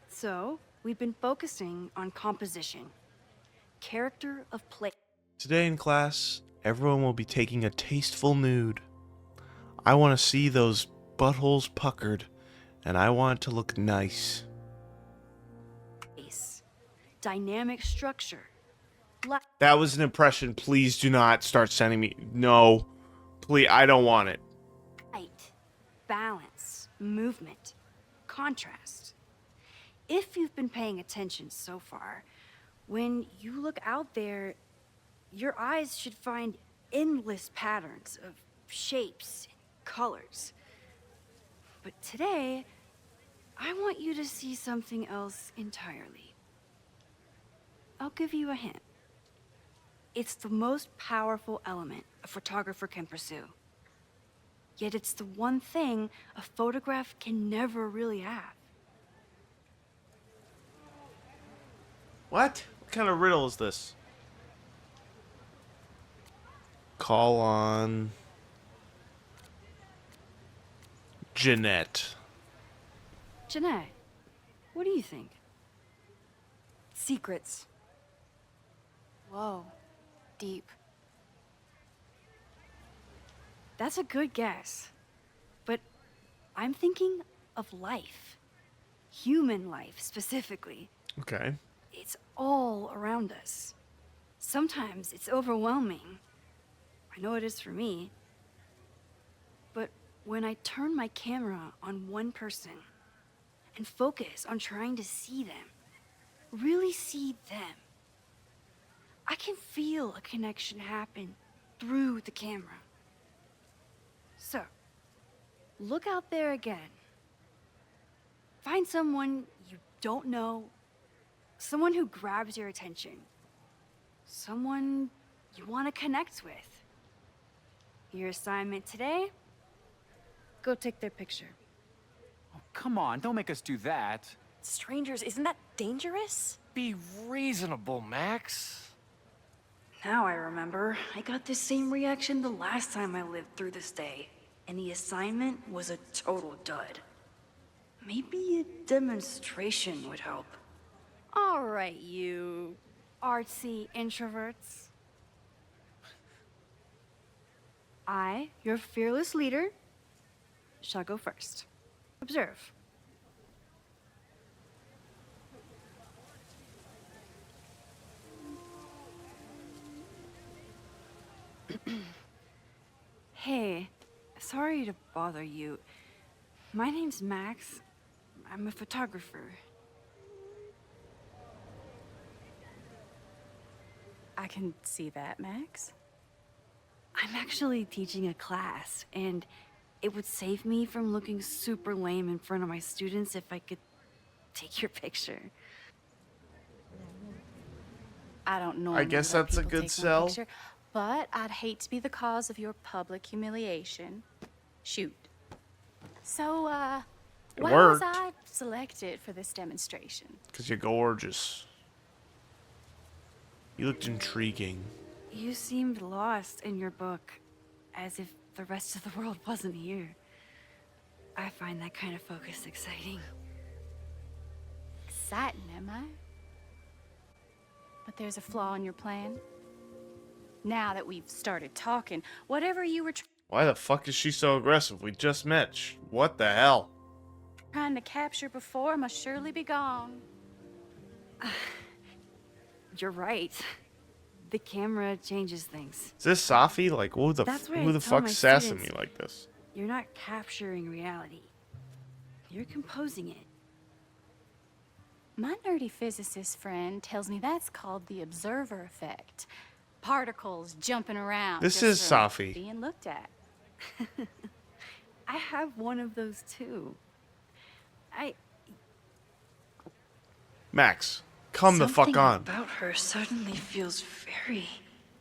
So, we've been focusing on composition. Character of play. Today in class, everyone will be taking a tasteful nude. I want to see those buttholes puckered, and I want it to look nice. Dynamic structure. That was an impression. Please do not start sending me. No. Please, I don't want it. Light, balance, movement, contrast. If you've been paying attention so far, when you look out there, your eyes should find endless patterns of shapes and colors. But today, I want you to see something else entirely. I'll give you a hint. It's the most powerful element a photographer can pursue. Yet it's the one thing a photograph can never really have. What? What kind of riddle is this? Call on Jeanette. Jeanette, what do you think? Secrets. Whoa. Deep. That's a good guess. But I'm thinking of life. Human life, specifically. Okay. It's all around us. Sometimes it's overwhelming. I know it is for me. But when I turn my camera on one person and focus on trying to see them, really see them, I can feel a connection happen through the camera. So, look out there again. Find someone you don't know, someone who grabs your attention, someone you want to connect with. Your assignment today? Go take their picture. Oh, come on, don't make us do that. Strangers, isn't that dangerous? Be reasonable, Max. Now I remember. I got the same reaction the last time I lived through this day. And the assignment was a total dud. Maybe a demonstration would help. All right, you artsy introverts. I, your fearless leader, shall go first. Observe. Hey, sorry to bother you. My name's Max. I'm a photographer. I can see that, Max. I'm actually teaching a class, and it would save me from looking super lame in front of my students if I could take your picture. I don't know. I guess that's a good sell. Picture, but I'd hate to be the cause of your public humiliation. Shoot. So, why was I selected for this demonstration? Because you're gorgeous. You looked intriguing. You seemed lost in your book, as if the rest of the world wasn't here. I find that kind of focus exciting. Exciting, am I? But there's a flaw in your plan. Now that we've started talking, whatever you were Why the fuck is she so aggressive? We just met. What the hell? trying to capture before must surely be gone. You're right. The camera changes things. Is this Safi? Like, who the fuck's sassing me like this? You're not capturing reality. You're composing it. My nerdy physicist friend tells me that's called the observer effect. Particles jumping around. This just is from Safi. being looked at. I have one of those too. Max, come the fuck on. Something about her suddenly feels very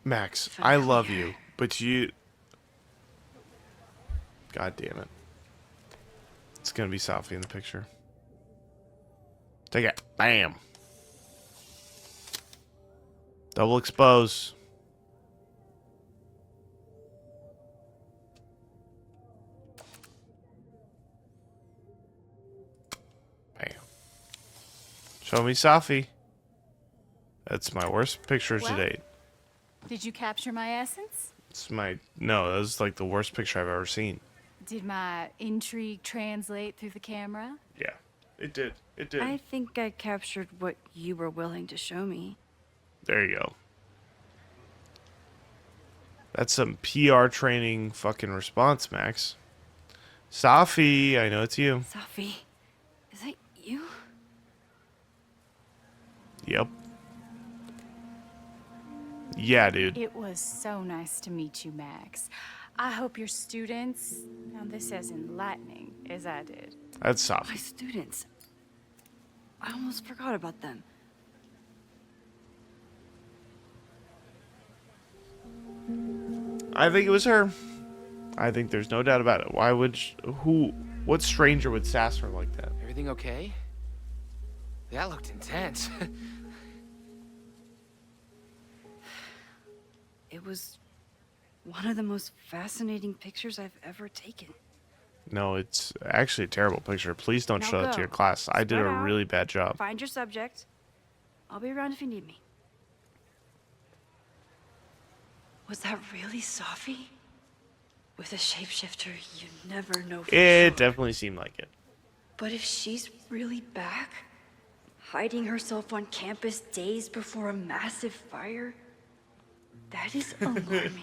Max, familiar. I love you, but you... God damn it. It's gonna be Safi in the picture. Take it. Bam. Double expose. Bam. Show me Safi. That's my worst picture to date. Did you capture my essence? It's my... No, that was like the worst picture I've ever seen. Did my intrigue translate through the camera? Yeah, it did. It did. I think I captured what you were willing to show me. There you go. That's some PR training fucking response, Max. Safi, I know it's you. Safi, is that you? Yep. Yeah, dude. It was so nice to meet you, Max. I hope your students found this as enlightening as I did. That's Safi. My students. I almost forgot about them. I think it was her. I think there's no doubt about it. Why would what stranger would sass her like that? Everything okay? That looked intense. It was one of the most fascinating pictures I've ever taken. No, it's actually a terrible picture. Please don't Now show that to go. your class. I did a Spread out. really bad job. Find your subject. I'll be around if you need me. Was that really Safi? With a shapeshifter, you never know for It sure. definitely seemed like it. But if she's really back, hiding herself on campus days before a massive fire, that is alarming.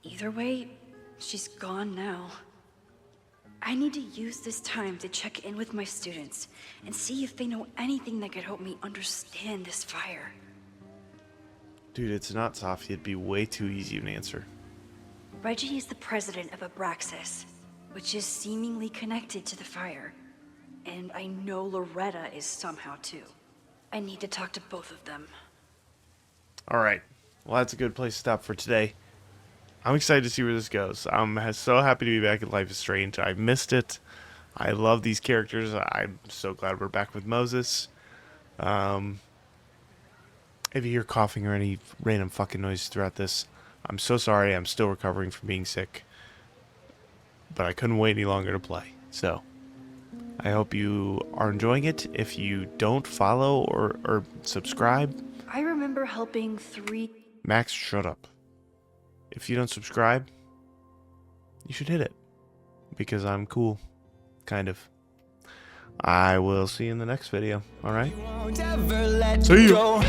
Either way, she's gone now. I need to use this time to check in with my students and see if they know anything that could help me understand this fire. Dude, it's not Safi. It'd be way too easy of an answer. Reggie is the president of Abraxas, which is seemingly connected to the fire. And I know Loretta is somehow too. I need to talk to both of them. All right. Well, that's a good place to stop for today. I'm excited to see where this goes. I'm so happy to be back in Life is Strange. I missed it. I love these characters. I'm so glad we're back with Moses. If you hear coughing or any random fucking noise throughout this, I'm so sorry. I'm still recovering from being sick. But I couldn't wait any longer to play. So, I hope you are enjoying it. If you don't follow or subscribe... I remember helping 3... Max, shut up. If you don't subscribe, you should hit it. Because I'm cool. Kind of. I will see you in the next video. Alright? See you!